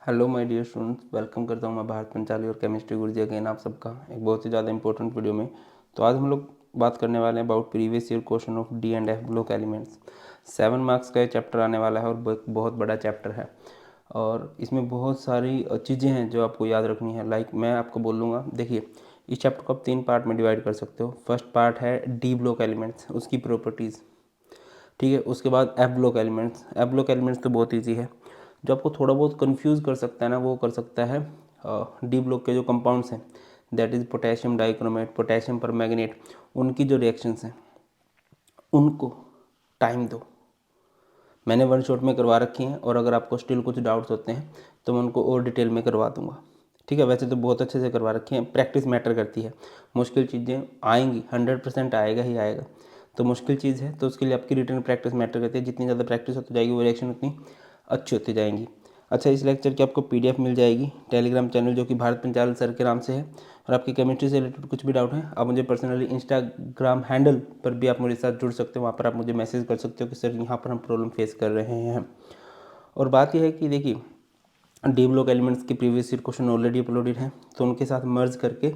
Hello my dear students, welcome करता हूँ मैं भारत पंचाली और केमिस्ट्री गुरुजी अगेन आप सबका एक बहुत ही ज़्यादा इंपॉर्टेंट वीडियो में। तो आज हम लोग बात करने वाले हैं about previous year question of D and F block elements. 7 marks का ये चैप्टर आने वाला है और बहुत बड़ा चैप्टर है और इसमें बहुत सारी चीज़ें हैं जो आपको याद रखनी है। लाइक मैं आपको बोलूँगा, देखिए इस चैप्टर को आप 3 पार्ट में डिवाइड कर सकते हो। फर्स्ट पार्ट है डी ब्लॉक एलिमेंट्स, उसकी प्रॉपर्टीज़, ठीक है। उसके बाद F block elements. F block elements तो बहुत ईजी है। जो आपको थोड़ा बहुत कंफ्यूज कर सकता है ना, वो कर सकता है डी ब्लॉक के जो कंपाउंड्स हैं, that is potassium dichromate, potassium permanganate, उनकी जो रिएक्शंस हैं उनको टाइम दो। मैंने वन शॉट में करवा रखी हैं और अगर आपको स्टिल कुछ डाउट्स होते हैं तो मैं उनको और डिटेल में करवा दूंगा, ठीक है। वैसे तो बहुत अच्छे से करवा रखी हैं, प्रैक्टिस मैटर करती है। मुश्किल चीज़ें आएंगी, 100% आएगा ही आएगा, तो मुश्किल चीज़ है तो उसके लिए आपकी रिटर्न प्रैक्टिस मैटर करती है। जितनी ज़्यादा प्रैक्टिस होती जाएगी वो रिएक्शन उतनी अच्छी होती जाएंगी। अच्छा, इस लेक्चर की आपको पीडीएफ मिल जाएगी टेलीग्राम चैनल जो कि भारत पंचाल सर के नाम से है। और आपकी केमिस्ट्री से रिलेटेड कुछ भी डाउट है आप मुझे पर्सनली इंस्टाग्राम हैंडल पर भी आप मेरे साथ जुड़ सकते हो। वहाँ पर आप मुझे मैसेज कर सकते हो कि सर यहाँ पर हम प्रॉब्लम फेस कर रहे हैं। और बात यह है कि देखिए डी ब्लॉक एलिमेंट्स के previous year question already uploaded है, तो उनके साथ मर्ज करके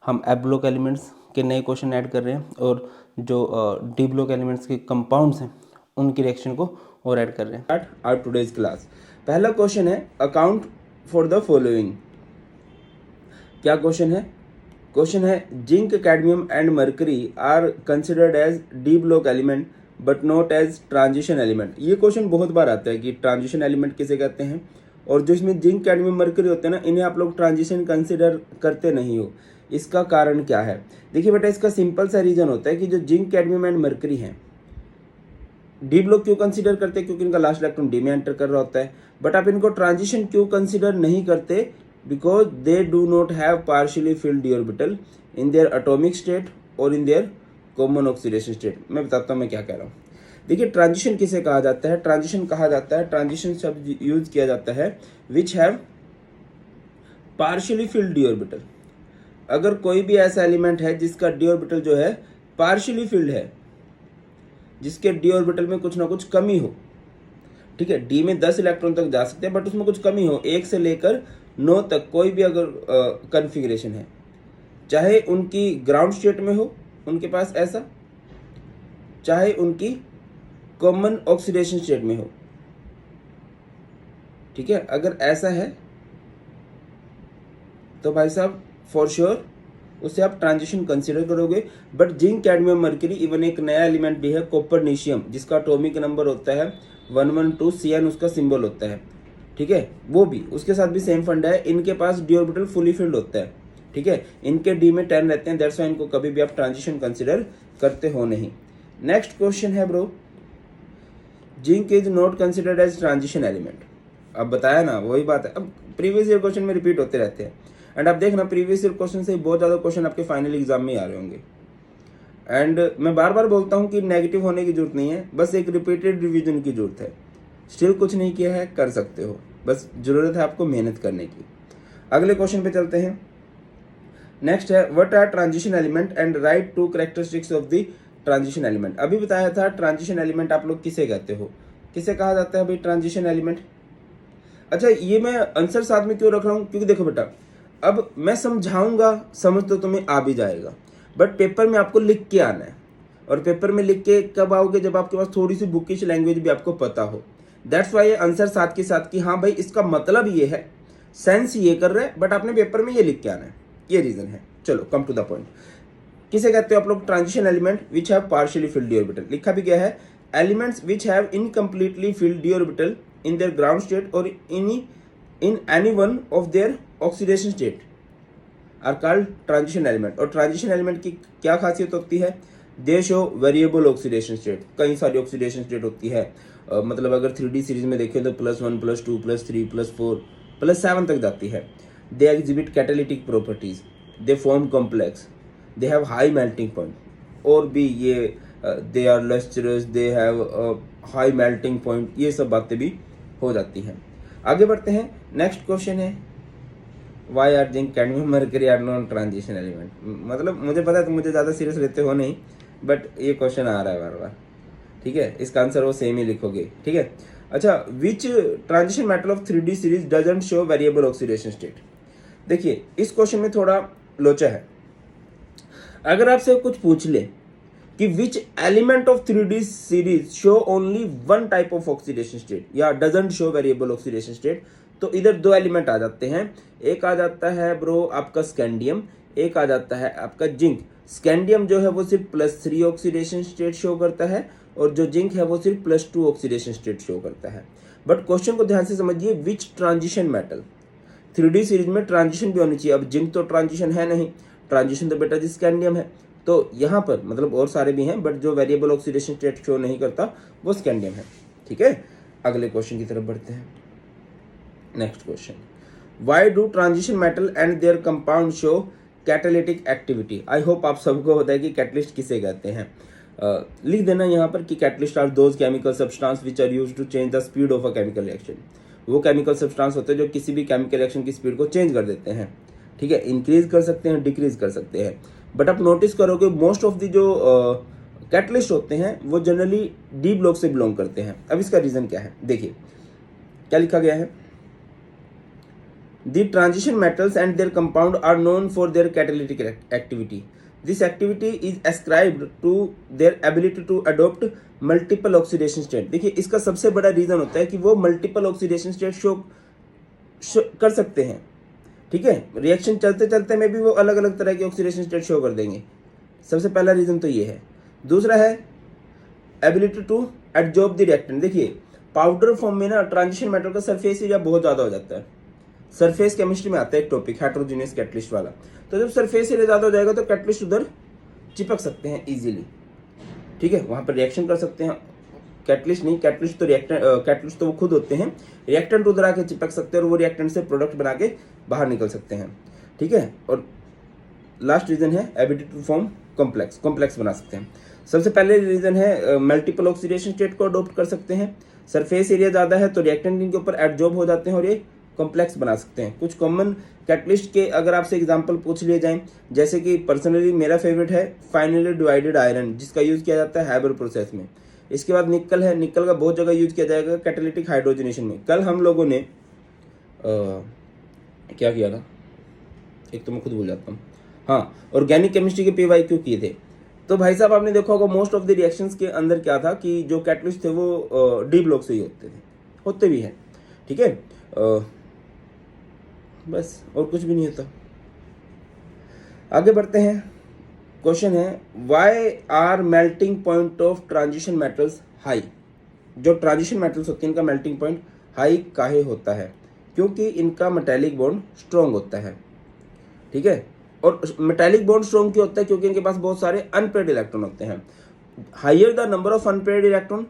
हम एफ ब्लॉक एलिमेंट्स के नए क्वेश्चन ऐड कर रहे हैं और जो डी ब्लॉक एलिमेंट्स के कंपाउंड्स हैं उनकी रिएक्शन को और ऐड कर रहे हैं। Our today's class. पहला क्वेश्चन है अकाउंट फॉर द फॉलोइंग। क्या क्वेश्चन है? क्वेश्चन है zinc, cadmium and mercury are considered as D block element but not as transition element. ये क्वेश्चन बहुत बार आता है कि ट्रांजिशन एलिमेंट किसे कहते हैं, और जो इसमें जिंक, कैडमियम, मर्करी होते हैं ना, इन्हें आप लोग ट्रांजिशन कंसिडर करते नहीं हो। इसका कारण क्या है? देखिए बेटा, इसका सिंपल सा रीजन होता है कि जो जिंक, कैडमियम एंड मर्करी हैं, डी ब्लॉक क्यों कंसीडर करते हैं? क्योंकि इनका लास्ट इलेक्ट्रॉन डी में एंटर कर रहा होता है। बट आप इनको ट्रांजिशन क्यों कंसीडर नहीं करते? Because they do not have partially filled d orbital in their atomic state और in their common oxidation state. मैं बताता हूँ मैं क्या कह रहा हूँ। देखिए ट्रांजिशन किसे कहा जाता है? ट्रांजिशन कहा जाता है, ट्रांजिशन शब्द यूज किया जाता है which have partially filled d orbital. अगर कोई भी ऐसा एलिमेंट है जिसका डी ऑर्बिटल जो है पार्शियली फिल्ड है, जिसके डी ऑर्बिटल में कुछ ना कुछ कमी हो, ठीक है, डी में 10 इलेक्ट्रॉन तक जा सकते हैं बट उसमें कुछ कमी हो, 1 से लेकर 9 तक कोई भी अगर कॉन्फ़िगरेशन है, चाहे उनकी ग्राउंड स्टेट में हो उनके पास ऐसा, चाहे उनकी कॉमन ऑक्सीडेशन स्टेट में हो, ठीक है, अगर ऐसा है तो भाई साहब फॉर श्योर उसे आप ट्रांजिशन कंसीडर करोगे। But zinc, cadmium, mercury, even एक नया एलिमेंट भी है कॉपरनीशियम, जिसका एटॉमिक नंबर होता है 112, CN उसका सिंबल होता है, ठीक है, वो भी उसके साथ भी सेम फंडा है। इनके पास डी ऑर्बिटल फुली फिल्ड होता है, ठीक है, इनके डी में 10 रहते हैं, दैट्स व्हाई इनको कभी भी आप ट्रांजिशन कंसिडर करते हो नहीं। नेक्स्ट क्वेश्चन है bro, zinc is not considered as transition element. अब बताया ना, वही बात है, अब प्रीवियस ईयर क्वेश्चन में रिपीट होते रहते हैं। एंड आप देखना प्रीवियस ईयर क्वेश्चन से बहुत ज़्यादा क्वेश्चन आपके फाइनल एग्जाम में आ रहे होंगे। एंड मैं बार बार बोलता हूँ कि नेगेटिव होने की जरूरत नहीं है, बस एक रिपीटेड रिवीजन की जरूरत है। स्टिल कुछ नहीं किया है, कर सकते हो, बस जरूरत है आपको मेहनत करने की। अगले क्वेश्चन पे चलते हैं। नेक्स्ट है what are transition element and write 2 characteristics of the transition element. अभी बताया था ट्रांजिशन एलिमेंट आप लोग किसे कहते हो, किसे कहा जाता है भाई ट्रांजिशन एलिमेंट। अच्छा, ये मैं आंसर साथ में क्यों रख रहा हूँ? क्योंकि देखो बेटा, अब मैं समझाऊंगा, समझ तो तुम्हें आ भी जाएगा, बट पेपर में आपको लिख के आना है। और पेपर में लिख के कब आओगे? जब आपके पास थोड़ी सी बुकिश लैंग्वेज भी आपको पता हो। दैट्स वाई ये आंसर साथ के साथ कि हाँ भाई इसका मतलब ये है, सेंस ये कर रहे हैं, बट आपने पेपर में ये लिख के आना है, ये रीजन है। चलो कम टू द पॉइंट। किसे कहते हो आप लोग? Transition element which have partially filled d orbital. लिखा भी गया है elements which have incompletely field d orbital in their ground state or in any one of their oxidation state are called transition element। और transition element की क्या खासियत होती है? they show variable oxidation state। कई सारी oxidation state होती है, मतलब अगर 3D सीरीज में देखें तो +1 +2 +3 +4 +7 तक जाती है। they exhibit catalytic properties, they form complex, they have high melting point, और भी ये they are lustrous, they have high melting point, ये सब बातें भी हो जाती हैं। आगे बढ़ते हैं। नेक्स्ट क्वेश्चन है why are zinc, cadmium, mercury are non transition element. मतलब मुझे पता है तुम मुझे ज़्यादा सीरियस लेते हो नहीं, बट ये क्वेश्चन आ रहा है बार बार, ठीक है, इसका आंसर वो सेम ही लिखोगे, ठीक है। अच्छा, विच transition metal of 3D series doesn't show variable oxidation state. देखिए इस क्वेश्चन में थोड़ा लोचा है। अगर आपसे कुछ पूछ ले कि which element of 3D series show only one type of oxidation state या doesn't show variable oxidation state, तो इधर दो एलिमेंट आ जाते हैं। एक आ जाता है ब्रो आपका स्कैंडियम, एक आ जाता है आपका जिंक। स्कैंडियम जो है वो सिर्फ +3 ऑक्सीडेशन स्टेट शो करता है और जो जिंक है वो सिर्फ +2 ऑक्सीडेशन स्टेट शो करता है। बट क्वेश्चन को ध्यान से समझिए, विच ट्रांजिशन मेटल, 3D सीरीज में ट्रांजिशन भी होनी चाहिए। अब जिंक तो ट्रांजिशन है नहीं, ट्रांजिशन तो बेटा जी स्कैंडियम है। तो यहाँ पर मतलब और सारे भी हैं बट जो वेरिएबल ऑक्सीडेशन स्टेट शो नहीं करता वो स्कैंडियम है। ठीक है, अगले क्वेश्चन की तरफ बढ़ते हैं। Next question, why do transition metal and their compound show catalytic activity. I hope आप सबको होता है कि कैटलिस्ट किसे कहते हैं। लिख देना यहाँ पर कि catalyst are those chemical substance which are used to change the speed of a chemical reaction. वो केमिकल सब्सटेंस होते हैं जो किसी भी केमिकल रिएक्शन की स्पीड को चेंज कर देते हैं। ठीक है, इंक्रीज कर सकते हैं, डिक्रीज कर सकते हैं। बट आप नोटिस करोगे मोस्ट ऑफ द जो कैटलिस्ट होते हैं वो जनरली डी ब्लॉक से बिलोंग करते हैं। अब इसका रीजन क्या है, देखिए क्या लिखा गया है। The transition metals and their compound are known for their catalytic activity. This activity is ascribed to their ability to adopt multiple oxidation state. देखिए इसका सबसे बड़ा रीजन होता है कि वो मल्टीपल ऑक्सीडेशन स्टेट शो कर सकते हैं। ठीक है, रिएक्शन चलते चलते में भी वो अलग अलग तरह के ऑक्सीडेशन स्टेट शो कर देंगे। सबसे पहला रीजन तो ये है। दूसरा है ability to adsorb the reactant. देखिए पाउडर फॉर्म में ना ट्रांजिशन मेटल का सरफेस एरिया बहुत ज्यादा हो जाता है। सरफेस केमिस्ट्री में आता है एक टॉपिक हेटेरोजेनियस कैटलिस्ट वाला। तो जब सरफेस एरिया ज्यादा हो जाएगा तो कैटलिस्ट उधर चिपक सकते हैं इजीली। ठीक है, वहां पर रिएक्शन कर सकते हैं। कैटलिस्ट नहीं, कैटलिस्ट तो कैटलिस्ट तो वो खुद होते हैं, रिएक्टेंट उधर आके चिपक सकते हैं और वो रिएक्टेंट से प्रोडक्ट बना के बाहर निकल सकते हैं। ठीक है, और लास्ट रीजन है एबिलिटी टू फॉर्म कॉम्प्लेक्स बना सकते हैं। सबसे पहले रीजन है मल्टीपल ऑक्सीडेशन स्टेट को अडॉप्ट कर सकते हैं। सरफेस एरिया ज्यादा है तो रिएक्टेंट इनके ऊपर एडजॉर्ब हो जाते हैं और ये कॉम्प्लेक्स बना सकते हैं। कुछ कॉमन कैटलिस्ट के अगर आपसे एग्जांपल पूछ लिए जाएं, जैसे कि पर्सनली मेरा फेवरेट है फाइनली डिवाइडेड आयरन, जिसका यूज किया जाता है हैबर प्रोसेस में। इसके बाद निकल है, निकल का बहुत जगह यूज किया जाएगा कैटालिटिक हाइड्रोजनेशन में। कल हम लोगों ने क्या किया था, एक तो मैं खुद भूल जाता हूँ। हाँ, ऑर्गेनिक केमिस्ट्री के PYQ किए थे। तो भाई साहब आपने देखा होगा मोस्ट ऑफ द रिएक्शंस के अंदर क्या था कि जो कैटलिस्ट थे वो डी ब्लॉक से ही होते भी हैं। ठीक है, बस और कुछ भी नहीं होता। आगे बढ़ते हैं। क्वेश्चन है why are melting point of transition metals high. जो ट्रांजिशन मेटल्स होती हैं इनका मेल्टिंग पॉइंट हाई काहे होता है, क्योंकि इनका मेटेलिक बॉन्ड स्ट्रॉन्ग होता है। ठीक है, और मेटेलिक बॉन्ड स्ट्रॉन्ग क्यों होता है, क्योंकि इनके पास बहुत सारे अनपेयर्ड इलेक्ट्रॉन होते हैं। Higher the number of unpaired electron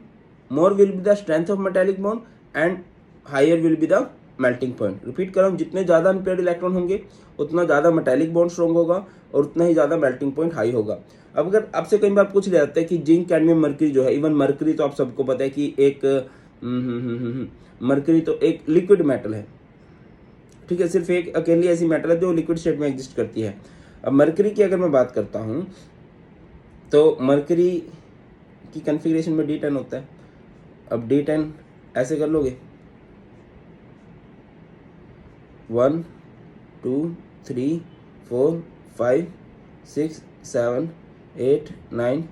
more will be the strength of metallic bond and higher will be the melting point. Repeat कर रहा हूं, जितने ज्यादा अनपेयर्ड इलेक्ट्रॉन होंगे उतना ज्यादा मेटेलिक बॉन्ड स्ट्रॉन्ग होगा और उतना ही ज्यादा मेल्टिंग पॉइंट हाई होगा। अब अगर आपसे कई बार पूछ लिया जाता है कि जिंक, कैडमियम, मरकरी जो है, इवन मरकरी तो आप सबको पता है कि एक मरकरी तो एक लिक्विड मेटल है। ठीक है, सिर्फ एक अकेली ऐसी मेटल है जो लिक्विड स्टेट में एग्जिस्ट करती है। अब मरकरी की अगर मैं बात करता हूं तो मरकरी की कॉन्फ़िगरेशन में D10 होता है। अब D10 ऐसे कर लोगे 1 2 3 4 5 6 7 8 9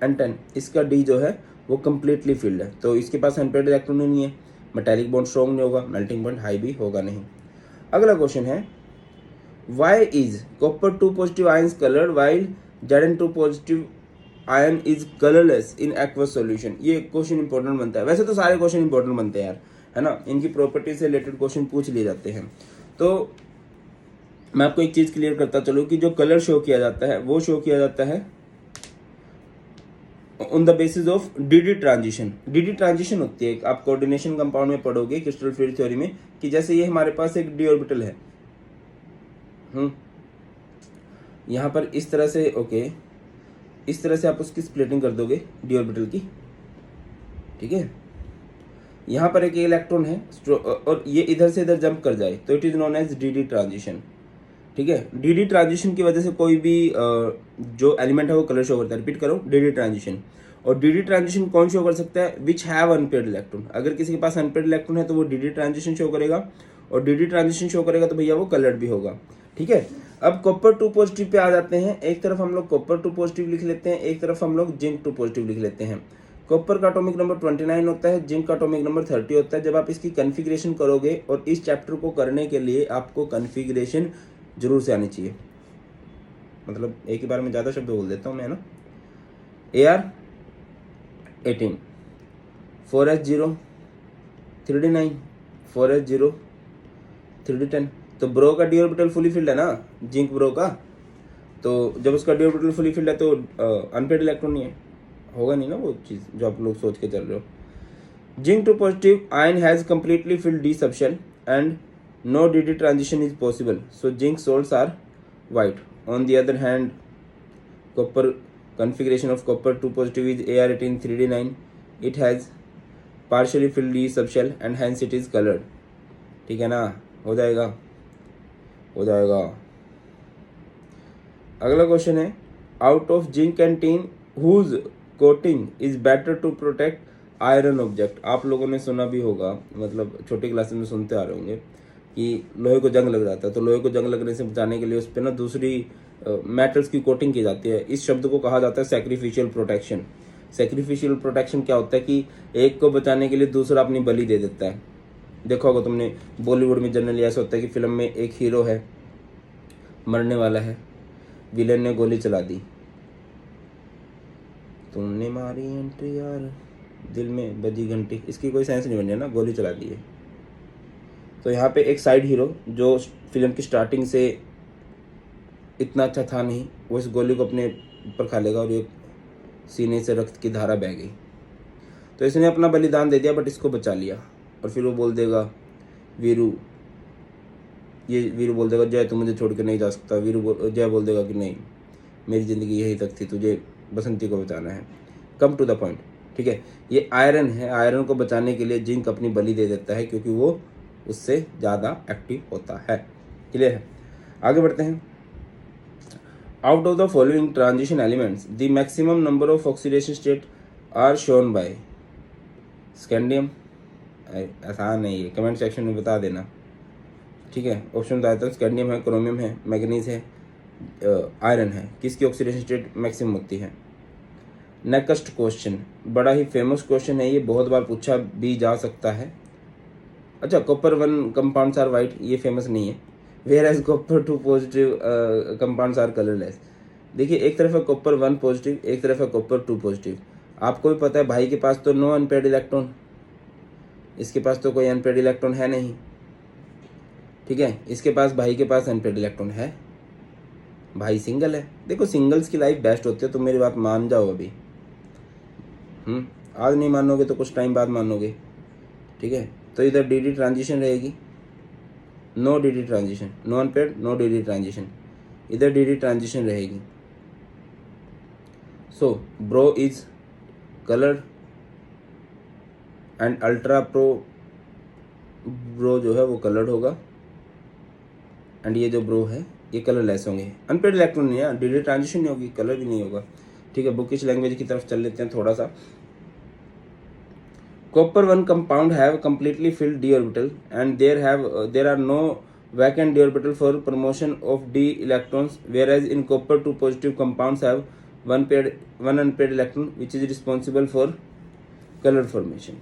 एंड 10। इसका D जो है वो कम्प्लीटली फिल्ड है, तो इसके पास अनपेयर्ड इलेक्ट्रॉन नहीं है, मेटेलिक बॉन्ड स्ट्रॉन्ग नहीं होगा, मेल्टिंग पॉइंट हाई भी होगा नहीं। अगला क्वेश्चन है why is copper 2 positive ions coloured while Zn2 positive ion is colourless in aqueous solution. ये क्वेश्चन इंपॉर्टेंट बनता है। वैसे तो सारे क्वेश्चन इंपॉर्टेंट बनते हैं यार, है ना, इनकी प्रॉपर्टी से रिलेटेड क्वेश्चन पूछ लिए जाते हैं। तो मैं आपको एक चीज क्लियर करता चलूं कि जो कलर शो किया जाता है वो शो किया जाता है on the basis of DD transition. DD transition होती है, आप कोऑर्डिनेशन कंपाउंड में पढ़ोगे क्रिस्टल फील्ड थ्योरी में, कि जैसे ये हमारे पास एक d ऑर्बिटल है, यहाँ पर इस तरह से, ओके, इस तरह से आप उसकी स्प्लिटिंग कर दोगे d ऑर्बिटल की। ठीक है, यहाँ पर एक इलेक्ट्रॉन है और ये इधर से इधर जंप कर जाए तो it is known as DD transition. ठीक है, DD ट्रांजिशन की वजह से कोई भी जो एलिमेंट है वो कलर शो करता है। रिपीट करो, DD ट्रांजिशन। और डी ट्रांजिशन कौन शो कर सकता है? Which have unpaired electron. अगर किसी के पास अनपेड इलेक्ट्रॉन है तो वो डी ट्रांजिशन शो करेगा, और डी ट्रांजिशन शो करेगा तो भैया वो कलर्ड भी होगा। ठीक है, अब कॉपर 2 पॉजिटिव पे आ जाते हैं। एक तरफ हम लोग कॉपर 2 पॉजिटिव लिख लेते हैं, एक तरफ हम लोग जिंक 2 पॉजिटिव लिख लेते हैं। कॉपर का एटॉमिक नंबर 29 होता है, जिंक का एटॉमिक नंबर 30 होता है। जब आप इसकी कन्फिग्रेशन करोगे, और इस चैप्टर को करने के लिए आपको कन्फिग्रेशन जरूर से आनी चाहिए, मतलब एक ही बार में ज़्यादा शब्द बोल देता हूँ मैं ना। AR18 4s0 3d9 4s0 3d10। तो ब्रो का डी ऑर्बिटल फुली फिल्ड है ना, जिंक ब्रो का। तो जब उसका डी ऑर्बिटल फुली फिल्ड है तो अनपेड इलेक्ट्रॉन नहीं है, होगा नहीं ना वो चीज़ जो आप लोग सोच के चल रहे हो। Zinc 2 positive ion has completely filled D subshell and no dd transition is possible, so zinc salts are white. On the other hand, copper configuration of copper 2 positive is AR18 3d9. It has partially filled d subshell and hence it is colored. ठीक है ना, हो जाएगा, हो जाएगा। अगला question है, out of zinc and tin whose coating is better to protect iron object. आप लोगों ने सुना भी होगा, मतलब छोटी क्लासेस में सुनते आ रहे होंगे कि लोहे को जंग लग जाता है, तो लोहे को जंग लगने से बचाने के लिए उस पर ना दूसरी मेटल्स की कोटिंग की जाती है। इस शब्द को कहा जाता है सैक्रिफिशियल प्रोटेक्शन। सैक्रिफिशियल प्रोटेक्शन क्या होता है कि एक को बचाने के लिए दूसरा अपनी बलि दे देता है। देखा होगा तुमने, बॉलीवुड में जनरली ऐसा होता है कि फिल्म में एक हीरो है, मरने वाला है, विलेन ने गोली चला दी, तुमने मारी एंट्री यार, दिल में बजी घंटी, इसकी कोई सेंस नहीं बन रही ना, गोली चला दी है। तो यहाँ पे एक साइड हीरो जो फिल्म की स्टार्टिंग से इतना अच्छा था नहीं, वो इस गोली को अपने ऊपर खा लेगा और ये सीने से रक्त की धारा बह गई। तो इसने अपना बलिदान दे दिया बट इसको बचा लिया। और फिर वो बोल देगा वीरू, ये वीरू बोल देगा जय तू मुझे छोड़ के नहीं जा सकता। जय बोल देगा कि नहीं, मेरी ज़िंदगी यही तक थी, तुझे बसंती को बचाना है। Come to the point. ठीक है, ये आयरन है, आयरन को बचाने के लिए जिंक अपनी बलि दे देता है क्योंकि वो उससे ज़्यादा एक्टिव होता है। क्लियर है, आगे बढ़ते हैं। Out of the following transition elements the maximum number of oxidation state are shown by scandium. आसान है ये, कमेंट सेक्शन में बता देना। ठीक है, ऑप्शन बताता हूँ, स्कैंडियम है, क्रोमियम है, मैग्नीज है, आयरन है। किसकी ऑक्सीडेशन स्टेट मैक्सिमम होती है? नेक्स्ट क्वेश्चन बड़ा ही फेमस क्वेश्चन है, ये बहुत बार पूछा भी जा सकता है। अच्छा, कॉपर 1 कंपाउंड्स आर वाइट, ये फेमस नहीं है। Whereas copper 2 positive compounds are colourless. देखिए, एक तरफ है कॉपर 1 पॉजिटिव, एक तरफ है कॉपर 2 पॉजिटिव। आपको भी पता है भाई के पास तो नो अनपेड इलेक्ट्रॉन, इसके पास तो कोई अनपेड इलेक्ट्रॉन है नहीं। ठीक है, इसके पास, भाई के पास अनपेड इलेक्ट्रॉन है, भाई सिंगल है। देखो, सिंगल्स की लाइफ बेस्ट होती है, तुम मेरी बात मान जाओ अभी। आज नहीं मानोगे तो कुछ टाइम बाद मानोगे। ठीक है, तो इधर डी ट्रांजिशन रहेगी, no D transition, no unpaired, no D transition. इधर डी ट्रांजिशन रहेगी। So bro is coloured and ultra pro bro जो है वो कलर्ड होगा, एंड ये जो ब्रो है ये कलरलेस होंगे। अनपेड इलेक्ट्रॉन नहीं है, डी ट्रांजिशन नहीं होगी, कलर भी नहीं होगा। ठीक है, बुकिश लैंग्वेज की तरफ चल लेते हैं थोड़ा सा। Copper 1 compound have completely filled d orbital and there are no vacant d orbital for promotion of d electrons, whereas in copper 2 positive compounds have one unpaired electron which is responsible for color formation.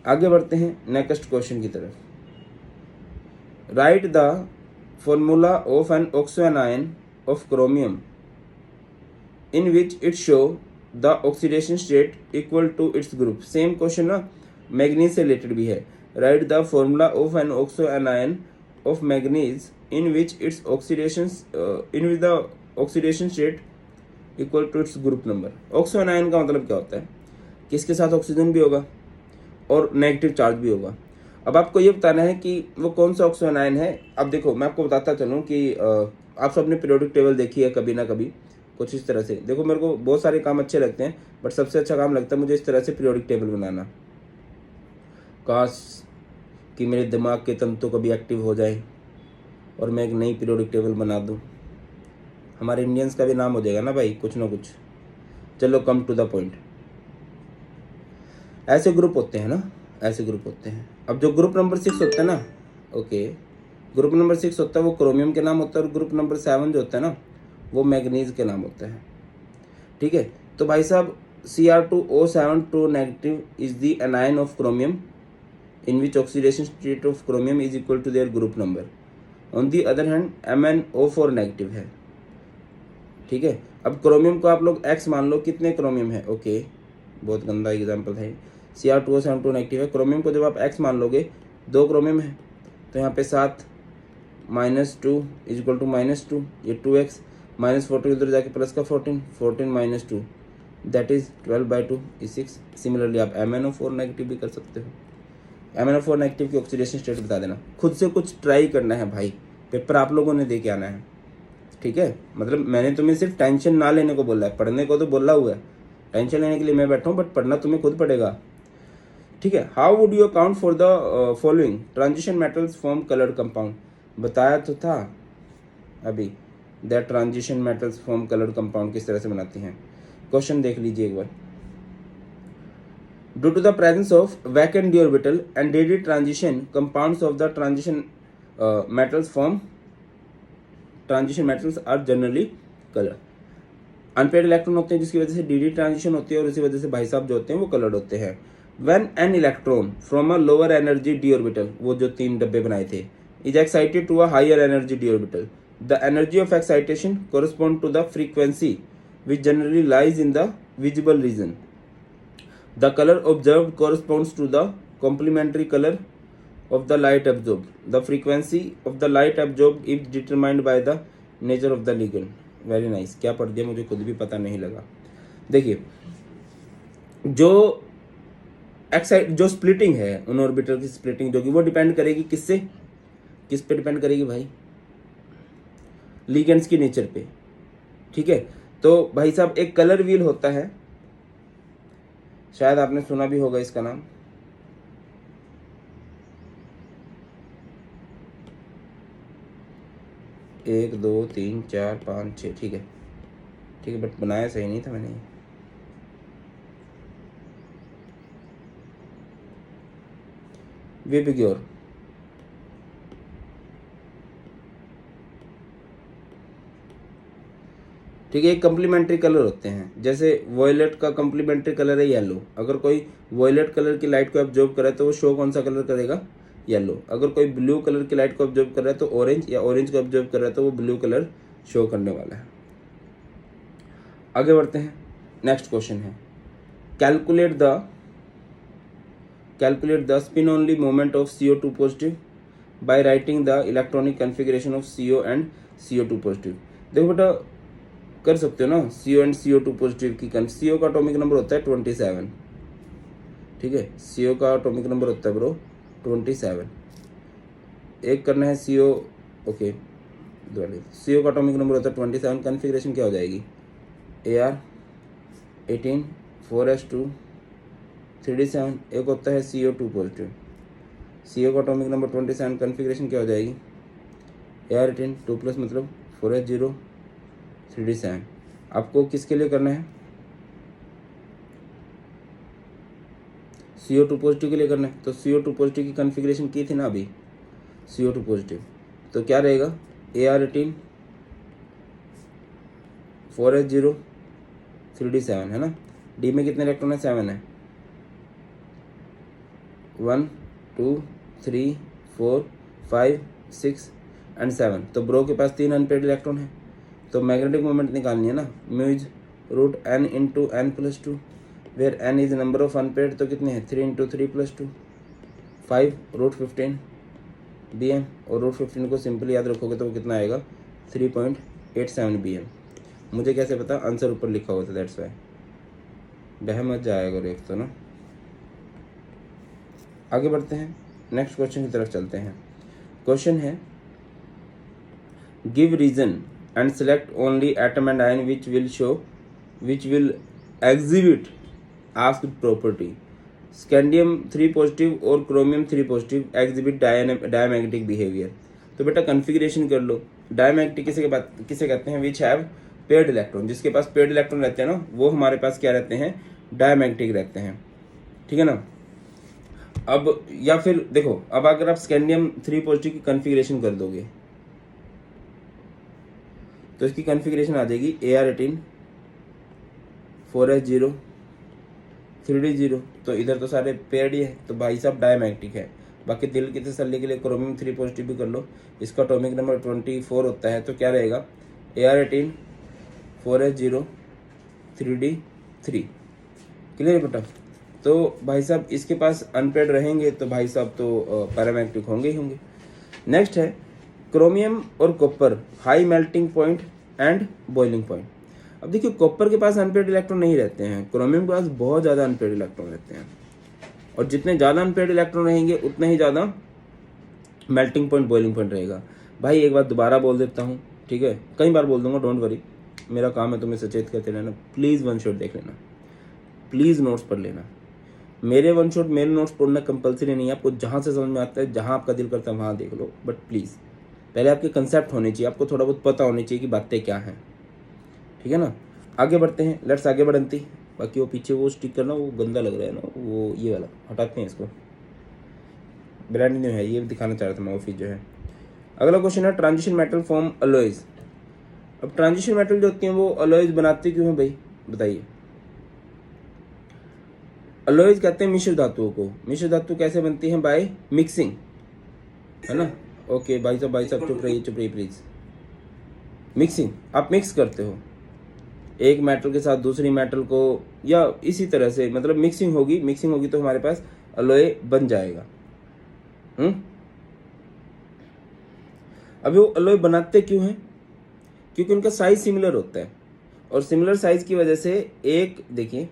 आगे बढ़ते हैं next question की तरफ। Write the formula of an oxoanion of chromium in which it show the oxidation state equal to its group. Same question ना manganese से related भी है। Write the formula of an oxo anion of manganese in which its oxidation the oxidation state equal to its group number. Oxo anion का मतलब क्या होता है? किसके साथ ऑक्सीजन भी होगा और नेगेटिव चार्ज भी होगा। अब आपको ये बताना है कि वो कौन सा ऑक्सो एनायन है। अब देखो, मैं आपको बताता चलूँ कि आप सबने पीरियोडिक टेबल देखी है कभी ना कभी, कुछ इस तरह से। देखो, मेरे को बहुत सारे काम अच्छे लगते हैं बट सबसे अच्छा काम लगता है मुझे इस तरह से पीरियोडिक टेबल बनाना। काश कि मेरे दिमाग के तंतु कभी एक्टिव हो जाए और मैं एक नई पीरियोडिक टेबल बना दूं। हमारे इंडियंस का भी नाम हो जाएगा ना भाई, कुछ ना कुछ। चलो, कम टू द पॉइंट। ऐसे ग्रुप होते हैं ना, ऐसे ग्रुप होते हैं। अब जो ग्रुप नंबर 6 होता है ना, ओके, ग्रुप नंबर 6 होता है वो क्रोमियम के नाम होता है, और ग्रुप नंबर 7 जो होता है ना वो मैग्नीज के नाम होता है। ठीक है, तो भाई साहब Cr2O7 2 negative is the anion of chromium in which oxidation state of chromium is equal to their group number. On the other hand MnO4 negative है। ठीक है, अब क्रोमियम को आप लोग X मान लो, कितने क्रोमियम है, ओके, बहुत गंदा एग्जाम्पल है। Cr2O7 2 नेगेटिव है, क्रोमियम को जब आप X मान लोगे, 2 क्रोमियम है, तो यहाँ पे 7 -2 इज इक्वल टू -2, ये 2x, -14 उधर जाके प्लस का 14, 14 - 2 दैट इज 12/2 इज 6। सिमिलरली आप MnO4 नेगेटिव भी कर सकते हो। MnO4 नेगेटिव की ऑक्सीडेशन स्टेट बता देना, खुद से कुछ ट्राई करना है भाई, पेपर आप लोगों ने दे के आना है। ठीक है, मतलब मैंने तुम्हें सिर्फ टेंशन ना लेने को बोला है, पढ़ने को तो बोला हुआ है, टेंशन लेने के लिए मैं बैठा हूँ, बट पढ़ना तुम्हें खुद पड़ेगा। ठीक है, how would you account for the following transition metals form coloured compound. बताया तो था अभी, that transition metals form coloured compound किस तरह से बनाती हैं। क्वेश्चन देख लीजिए एक बार। Due to the presence of vacant d orbital and dd transition compounds of the transition metals form transition metals are generally colour. Unpaired electron होते हैं जिसकी वजह से dd ट्रांजिशन होती है, और इसी वजह से भाई साहब जो होते हैं वो कलर्ड होते हैं। When an electron from a lower energy d orbital, वो जो 3 डब्बे बनाए थे, is excited to a higher energy d orbital, the energy of excitation correspond to the frequency which generally lies in the visible region. The color observed corresponds to the complementary color of the light absorbed. The frequency of the light absorbed is determined by the nature of the ligand. Very nice. क्या पढ़ दिया मुझे खुद भी पता नहीं लगा। देखिए, जो स्प्लिटिंग है उन ऑर्बिटल की स्प्लिटिंग जो कि वो डिपेंड करेगी किससे, किस पे डिपेंड करेगी भाई, लिगेंड्स की नेचर पे। ठीक है, तो भाई साहब एक कलर व्हील होता है, शायद आपने सुना भी होगा इसका नाम, एक 2 3 4 5 6, ठीक है, ठीक है, बट बनाया सही नहीं था मैंने। विबग्योर, ठीक है, एक कम्प्लीमेंट्री कलर होते हैं, जैसे वॉयलेट का कम्प्लीमेंट्री कलर है येलो। अगर कोई वॉयलेट कलर की लाइट को ऑब्जर्व करे तो वो शो कौन सा कलर करेगा, येलो। अगर कोई ब्लू कलर की लाइट को ऑब्जर्व कर रहा है तो ऑरेंज, या ऑरेंज को ऑब्जर्व कर रहा है तो वो ब्लू कलर शो करने वाला है। आगे बढ़ते हैं, नेक्स्ट क्वेश्चन है, calculate the spin only moment of CO2 positive by writing the electronic configuration of CO and CO2 positive. देखो बेटा, कर सकते हो ना, CO एंड CO2 पॉजिटिव की CO का एटॉमिक नंबर होता है 27। ठीक है, CO का एटॉमिक नंबर होता है ब्रो 27। एक करना है CO, ओके, CO का एटॉमिक नंबर होता है 27, कॉन्फ़िगरेशन क्या हो जाएगी, Ar18 4s2 3d7। एक होता है CO2 पॉजिटिव, CO का एटॉमिक नंबर 27, कॉन्फ़िगरेशन क्या हो जाएगी, Ar18 2+ मतलब 4s0 3d7। आपको किसके लिए करना है, CO2 पॉजिटिव के लिए करना है। तो CO2 पॉजिटिव की कॉन्फ़िगरेशन की थी ना अभी, CO2 पॉजिटिव, तो क्या रहेगा, Ar18 4s0 3d7 है ना। डी में कितने इलेक्ट्रॉन है, 7 है, 1 2 3 4 5 6 एंड 7। तो ब्रो के पास 3 अनपेड इलेक्ट्रॉन है, तो मैग्नेटिक मोमेंट निकालनी है ना, mu is √n × n+2, where n is number of unpaired, तो कितने हैं 3 × 3+2 5 √15 bm, और √15 को सिंपली याद रखोगे तो वो कितना आएगा 3.87 bm। मुझे कैसे पता, आंसर ऊपर लिखा हुआ था, दैट्स वाई, बह मत जाएगा एक तो ना। आगे बढ़ते हैं, नेक्स्ट क्वेश्चन की तरफ चलते हैं। क्वेश्चन है, give reason and select only atom and ion which will exhibit asked property. Scandium 3 positive और chromium 3 positive exhibit diamagnetic behavior। तो बेटा कॉन्फ़िगरेशन कर लो। डायमैग्नेटिक किसे कहते हैं, विच हैव पेयर्ड इलेक्ट्रॉन, जिसके पास पेयर्ड इलेक्ट्रॉन रहते हैं ना वो हमारे पास क्या रहते हैं, डायमैग्नेटिक रहते हैं। ठीक है ना। अब या फिर देखो, अब अगर आप स्कैंडियम 3 पॉजिटिव की कॉन्फ़िगरेशन कर दोगे तो इसकी कॉन्फ़िगरेशन आ जाएगी AR18 4S0 3D0। तो इधर तो सारे पेयर्ड ही है, तो भाई साहब डायमैग्नेटिक है। बाकी दिल की तसल्ली के लिए क्रोमियम 3 पॉजिटिव भी कर लो, इसका एटॉमिक नंबर 24 होता है। तो क्या रहेगा AR18 4S0 3D3। क्लियर है बेटा। तो भाई साहब इसके पास अनपेड रहेंगे तो भाई साहब तो पैरामैग्नेटिक होंगे ही होंगे। नेक्स्ट है क्रोमियम और copper high melting point and boiling point. अब देखिए कॉपर के पास अनपेड इलेक्ट्रॉन नहीं रहते हैं, क्रोमियम के पास बहुत ज़्यादा अनपेड इलेक्ट्रॉन रहते हैं, और जितने ज़्यादा अनपेड इलेक्ट्रॉन रहेंगे उतना ही ज़्यादा मेल्टिंग पॉइंट बॉइलिंग पॉइंट रहेगा। भाई एक बात दोबारा बोल देता हूँ, ठीक है, कई बार बोल दूंगा, डोंट वरी, मेरा काम है तुम्हें सचेत करते रहना। प्लीज़ वन शॉट देख लेना, प्लीज़ नोट्स पढ़ लेना। मेरे वन शॉट मेरे नोट्स पढ़ना कंपलसरी नहीं है, आपको जहाँ से समझ में आता है, जहाँ आपका दिल करता है वहाँ देख लो, बट प्लीज़ पहले आपके कंसेप्ट होने चाहिए, आपको थोड़ा बहुत पता होनी चाहिए कि बातें क्या हैं, ठीक है ना। आगे बढ़ते हैं, लेट्स आगे बढ़ती। बाकी वो पीछे वो स्टिक करना वो गंदा लग रहा है ना, वो ये वाला हटाते हैं इसको, ब्रांड न्यू है ये दिखाना चाह रहा था मैं, ऑफिस जो है। अगला क्वेश्चन है ट्रांजिशन मेटल फॉर्म अलॉयज। अब ट्रांजिशन मेटल जो होती हैं वो अलॉयज बनाते क्यों हैं भाई, बताइए। अलॉयज कहते हैं मिश्र धातुओं को। मिश्र धातु कैसे बनती हैं, बाय मिक्सिंग, है ना। ओके भाई साहब चुप रहिए प्लीज। मिक्सिंग, आप मिक्स करते हो एक मेटल के साथ दूसरी मेटल को, या इसी तरह से मतलब मिक्सिंग होगी तो हमारे पास अलॉय बन जाएगा। अब वो अलॉय बनाते क्यों हैं, क्योंकि उनका साइज सिमिलर होता है, और सिमिलर साइज की वजह से एक देखिए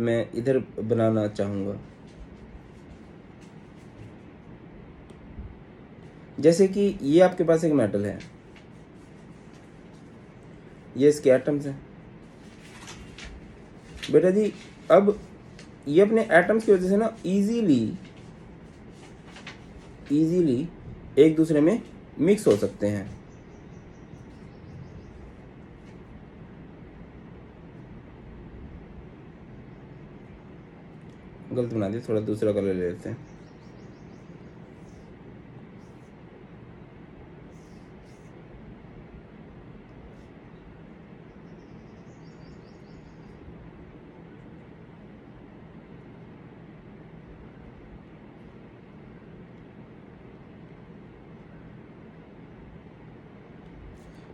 मैं इधर बनाना चाहूंगा, जैसे कि ये आपके पास एक मेटल है, ये इसके एटम्स हैं बेटा जी। अब ये अपने एटम्स की वजह से ना इजीली एक दूसरे में मिक्स हो सकते हैं। गलत बना दिया, थोड़ा दूसरा कलर ले लेते हैं।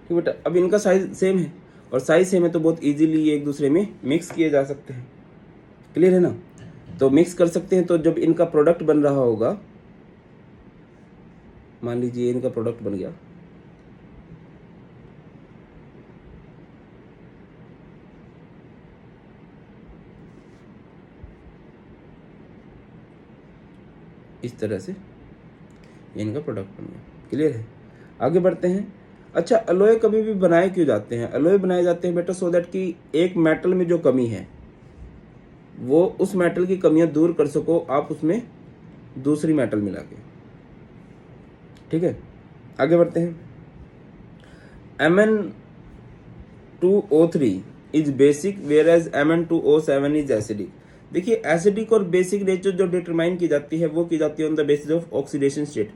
ठीक बेटा, अब इनका साइज सेम है, और साइज सेम है तो बहुत इजीली ये एक दूसरे में मिक्स किए जा सकते हैं। क्लियर है ना। तो मिक्स कर सकते हैं, तो जब इनका प्रोडक्ट बन रहा होगा, मान लीजिए इनका प्रोडक्ट बन गया, इस तरह से ये इनका प्रोडक्ट बन गया। क्लियर है। आगे बढ़ते हैं। अच्छा, अलॉय कभी भी बनाए क्यों जाते हैं, अलॉय बनाए जाते हैं बेटा सो दैट कि एक मेटल में जो कमी है वो उस मेटल की कमियां दूर कर सको आप उसमें दूसरी मेटल मिला के। ठीक है, आगे बढ़ते हैं। Mn2O3 is basic where as Mn2O7 is acidic. देखिए एसिडिक और बेसिक नेचर जो डिटरमाइन की जाती है वो की जाती है on the basis of oxidation state.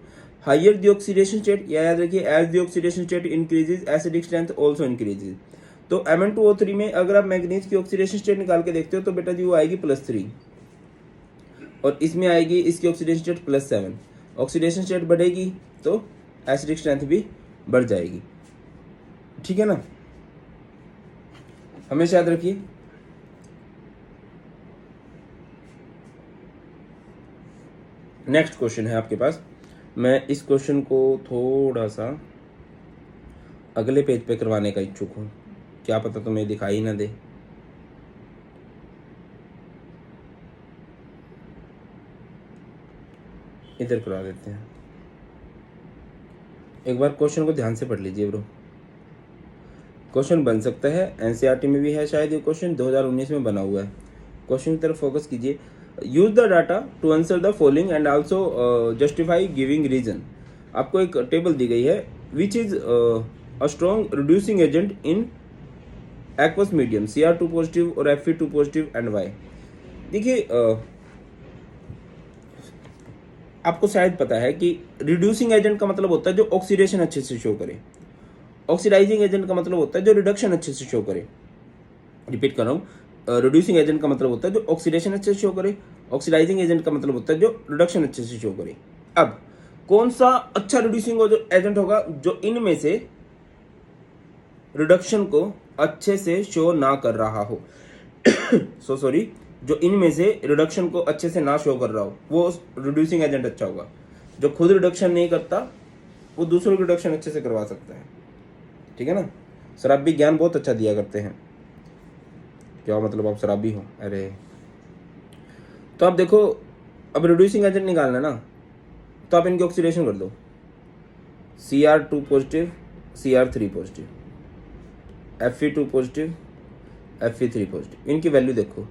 Higher the oxidation state, या याद रखिए as the oxidation state increases acidic strength also increases. तो Mn2O3 में अगर आप मैग्नीज की ऑक्सीडेशन स्टेट निकाल के देखते हो तो बेटा जी वो आएगी +3, और इसमें आएगी इसकी ऑक्सीडेशन स्टेट +7। ऑक्सीडेशन स्टेट बढ़ेगी तो एसिडिक स्ट्रेंथ भी बढ़ जाएगी। ठीक है ना, हमेशा याद रखिए। नेक्स्ट क्वेश्चन है आपके पास, मैं इस क्वेश्चन को थोड़ा सा अगले पेज पे करवाने का इच्छुक हूँ, क्या पता तुम्हें दिखाई ना दे। इधर करवा देते हैं। एक बार क्वेश्चन को ध्यान से पढ़ लीजिए ब्रो, क्वेश्चन बन सकता है, एनसीईआरटी में भी है शायद ये क्वेश्चन, 2019 में बना हुआ है। क्वेश्चन की तरफ फोकस कीजिए। Use the data to answer the following and also justify giving reason. आपको एक टेबल दी गई है, which is a strong reducing agent in aqueous medium, Cr2 positive और Fe2 पॉजिटिव एंड वाई। देखिए आपको शायद पता है कि रिड्यूसिंग एजेंट का मतलब होता है जो ऑक्सीडेशन अच्छे से शो करे, ऑक्सीडाइजिंग एजेंट का मतलब होता है जो रिडक्शन अच्छे से शो करे। रिपीट कर रहा हूँ, रिड्यूसिंग एजेंट का मतलब होता है जो ऑक्सीडेशन अच्छे से शो करे, ऑक्सीडाइजिंग एजेंट का मतलब होता है जो रिडक्शन अच्छे से शो करे। अब कौन सा अच्छा रिड्यूसिंग एजेंट होगा? जो इनमें से रिडक्शन को अच्छे से शो ना कर रहा हो जो इनमें से रिडक्शन को अच्छे से ना शो कर रहा हो वो रिड्यूसिंग एजेंट अच्छा होगा। जो खुद रिडक्शन नहीं करता वो दूसरों की रिडक्शन अच्छे से करवा सकता है। ठीक है ना? सर आप भी ज्ञान बहुत अच्छा दिया करते हैं। क्या मतलब आप शराबी हो? अरे तो आप देखो, अब रिड्यूसिंग एजेंट निकालना ना, तो आप इनकी ऑक्सीडेशन कर दो। Cr2 positive, Cr3 positive, Fe2 positive, Fe3 positive. इनकी वैल्यू देखो।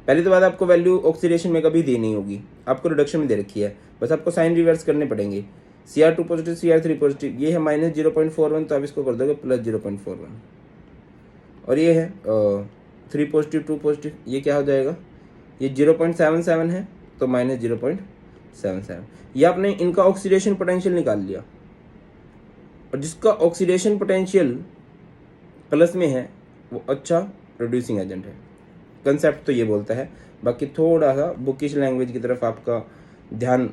पहली तो बात, आपको वैल्यू ऑक्सीडेशन में कभी दी नहीं होगी, आपको रिडक्शन में दे रखी है, बस आपको साइन रिवर्स करने पड़ेंगे। Cr2 पॉजिटिव, Cr3 पॉजिटिव, ये है -0.41, तो आप इसको कर दोगे +0.41। और ये है 3 पॉजिटिव 2 पॉजिटिव, ये क्या हो जाएगा? ये 0.77 है तो -0.77। ये आपने इनका ऑक्सीडेशन पोटेंशियल निकाल लिया, और जिसका ऑक्सीडेशन पोटेंशियल प्लस में है वो अच्छा रिड्यूसिंग एजेंट है। कंसेप्ट तो ये बोलता है, बाकी थोड़ा सा बुकिश लैंग्वेज की तरफ आपका ध्यान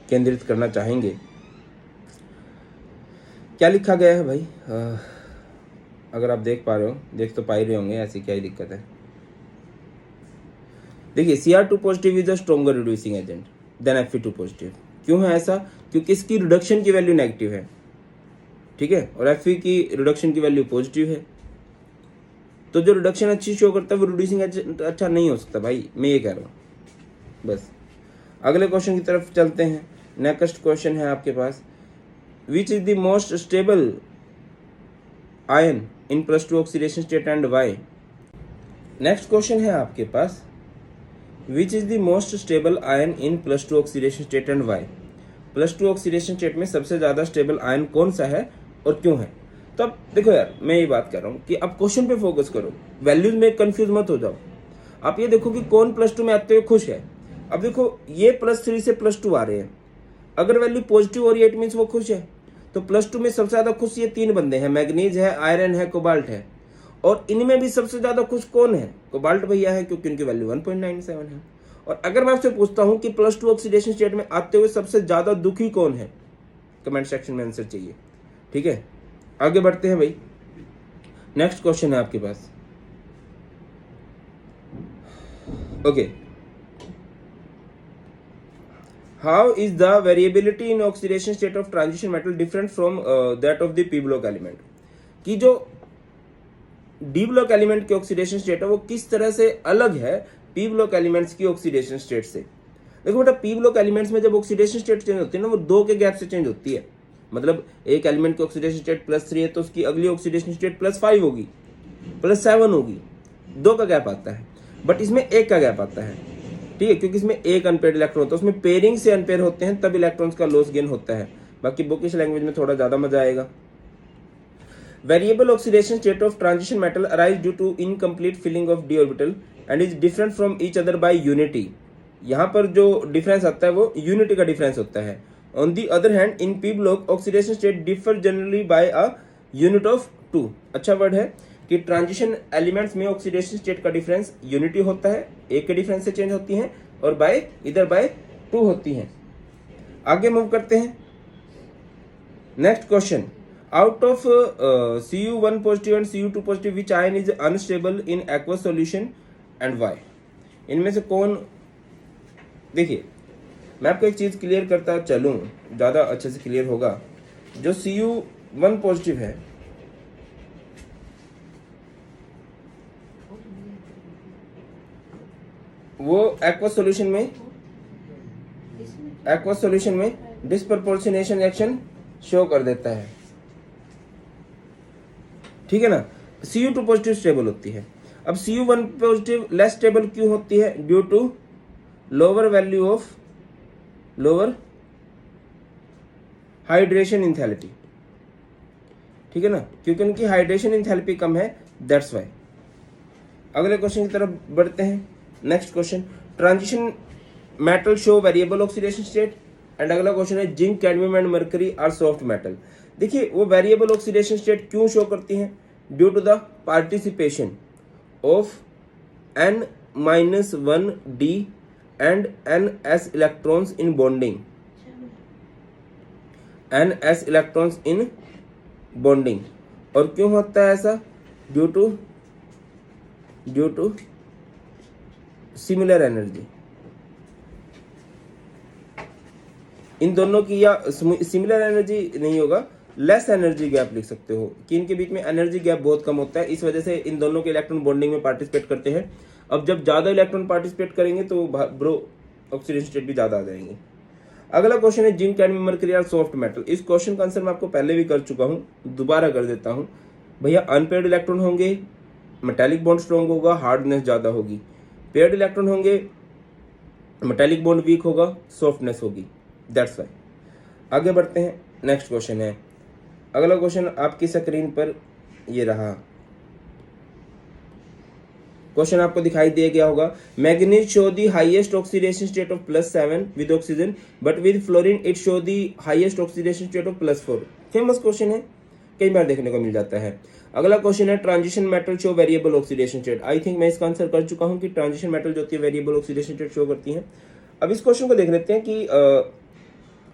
केंद्रित करना चाहेंगे। क्या लिखा गया है भाई? अगर आप देख पा रहे हो, देख तो पा ही रहे होंगे, ऐसी क्या ही दिक्कत है। देखिए Cr2 positive is a stronger reducing agent than Fe2 positive. क्यों है ऐसा? क्योंकि इसकी रिडक्शन की वैल्यू नेगेटिव है, ठीक है, और Fe की रिडक्शन की वैल्यू पॉजिटिव है। तो जो रिडक्शन अच्छी शो करता है वो रिड्यूसिंग एजेंट अच्छा नहीं हो सकता भाई, मैं ये कह रहा हूँ। बस अगले क्वेश्चन की तरफ चलते हैं। नेक्स्ट क्वेश्चन है आपके पास, which is the most stable ion in +2 oxidation state and why. Next question है आपके पास, which is the most stable ion in +2 oxidation state and why. +2 oxidation state में सबसे ज्यादा स्टेबल आयन कौन सा है और क्यों है? तो अब देखो यार, मैं ये बात कर रहा हूँ कि अब क्वेश्चन पे फोकस करो, वैल्यूज में कंफ्यूज मत हो जाओ। आप ये देखो कि कौन +2 में आते हुए खुश है। अब देखो ये +3 से +2 आ रहे हैं, अगर वैल्यू पॉजिटिव हो रही है इट मीन्स वो खुश है। तो +2 में सबसे ज्यादा खुश ये 3 बंदे हैं, मैग्नीज है, आयरन है, कोबाल्ट है। और इनमें भी सबसे ज्यादा खुश कौन है? कोबाल्ट भैया है, क्योंकि उनकी वैल्यू 1.97 है। और अगर मैं आपसे पूछता हूं कि +2 ऑक्सीडेशन स्टेट में आते हुए सबसे ज्यादा दुखी कौन है, कमेंट सेक्शन में आंसर चाहिए। ठीक है, आगे बढ़ते हैं भाई। नेक्स्ट क्वेश्चन है आपके पास। Okay, how is the variability in oxidation state of transition metal different from that of the p block element. कि जो डी ब्लॉक एलिमेंट की ऑक्सीडेशन स्टेट है वो किस तरह से अलग है पी ब्लॉक एलिमेंट्स की ऑक्सीडेशन स्टेट से। देखो बेटा, पी ब्लॉक एलिमेंट्स में जब ऑक्सीडेशन स्टेट चेंज होती है ना, वो 2 के गैप से चेंज होती है। मतलब एक एलिमेंट की ऑक्सीडेशन स्टेट +3 है तो उसकी अगली ऑक्सीडेशन स्टेट +5 होगी, +7 होगी, 2 का गैप आता है। बट इसमें 1 का गैप आता है, ठीक है, क्योंकि इसमें एक अनपेयर्ड इलेक्ट्रॉन होता है, उसमें पेयरिंग से अनपेयर होते हैं तब इलेक्ट्रॉन्स का लॉस गेन होता है। बाकी बुकिश लैंग्वेज में थोड़ा ज्यादा मजा आएगा। Variable oxidation state of transition metal arise due to incomplete filling of d orbital and is different from each other by unity। यहाँ पर जो डिफरेंस आता है वो यूनिटी का डिफरेंस होता है। On the other hand in P block oxidation state differ generally by a unit of 2। अच्छा वर्ड है कि ट्रांजिशन एलिमेंट्स में ऑक्सीडेशन स्टेट का डिफरेंस यूनिटी होता है, एक के डिफरेंस से चेंज होती हैं, और बाय इधर बाय 2 होती हैं। आगे मूव करते हैं। Next question, out of Cu1 positive and Cu2 positive which ion is unstable in aqueous solution and why। इनमें से कौन, देखिए मैं आपको एक चीज क्लियर करता चलूं, ज्यादा अच्छे से क्लियर होगा। जो Cu1 पॉजिटिव है वो एक्वस सॉल्यूशन में डिस्प्रपोर्शनेशन रिएक्शन शो कर देता है, ठीक है ना। Cu2 पॉजिटिव स्टेबल होती है। अब Cu1 पॉजिटिव लेस स्टेबल क्यों होती है? Due to lower value of lower hydration enthalpy, ठीक है ना, क्योंकि उनकी हाइड्रेशन इंथैल्पी कम है, दैट्स वाई। अगले क्वेश्चन की तरफ बढ़ते हैं। Next question, transition metal show variable oxidation state. And अगला क्वेश्चन है, zinc, cadmium and mercury are soft metal. देखिए वो वेरिएबल ऑक्सीडेशन स्टेट क्यों शो करती हैं? Due to the participation of N-1d and Ns electrons in bonding, Ns electrons in bonding। और क्यों होता है ऐसा? ड्यू टू सिमिलर एनर्जी इन दोनों की, या सिमिलर एनर्जी नहीं होगा, लेस एनर्जी गैप लिख सकते हो कि इनके बीच में एनर्जी गैप बहुत कम होता है, इस वजह से इन दोनों के इलेक्ट्रॉन बॉन्डिंग में पार्टिसिपेट करते हैं। अब जब ज्यादा इलेक्ट्रॉन पार्टिसिपेट करेंगे तो ब्रो ऑक्सीडेशन स्टेट भी ज्यादा आ जाएंगे। अगला क्वेश्चन है, zinc, cadmium, mercury are soft metal. इस क्वेश्चन का आंसर मैं आपको पहले भी कर चुका हूं, दोबारा कर देता हूं। भैया अनपेयर्ड इलेक्ट्रॉन होंगे, मेटालिक बॉन्ड स्ट्रॉन्ग होगा, हार्डनेस ज्यादा होगी। पेयर्ड इलेक्ट्रॉन होंगे, मेटालिक बॉन्ड वीक होगा, सॉफ्टनेस होगी। That's why. आगे बढ़ते हैं, नेक्स्ट क्वेश्चन है। अगला क्वेश्चन आपकी स्क्रीन पर ये रहा, क्वेश्चन आपको दिखाई दे गया होगा। Manganese show the highest oxidation state of +7 with oxygen, but with fluorine it show the highest oxidation state of +4। Famous question है, कई बार देखने को मिल जाता है। अगला क्वेश्चन है, transition metal show variable oxidation state. I think मैं इसका आंसर कर चुका हूं कि ट्रांजिशन मेटल जो होती है वेरिएबल ऑक्सीडेशन स्टेट शो करती है। अब इस क्वेश्चन को देख लेते हैं कि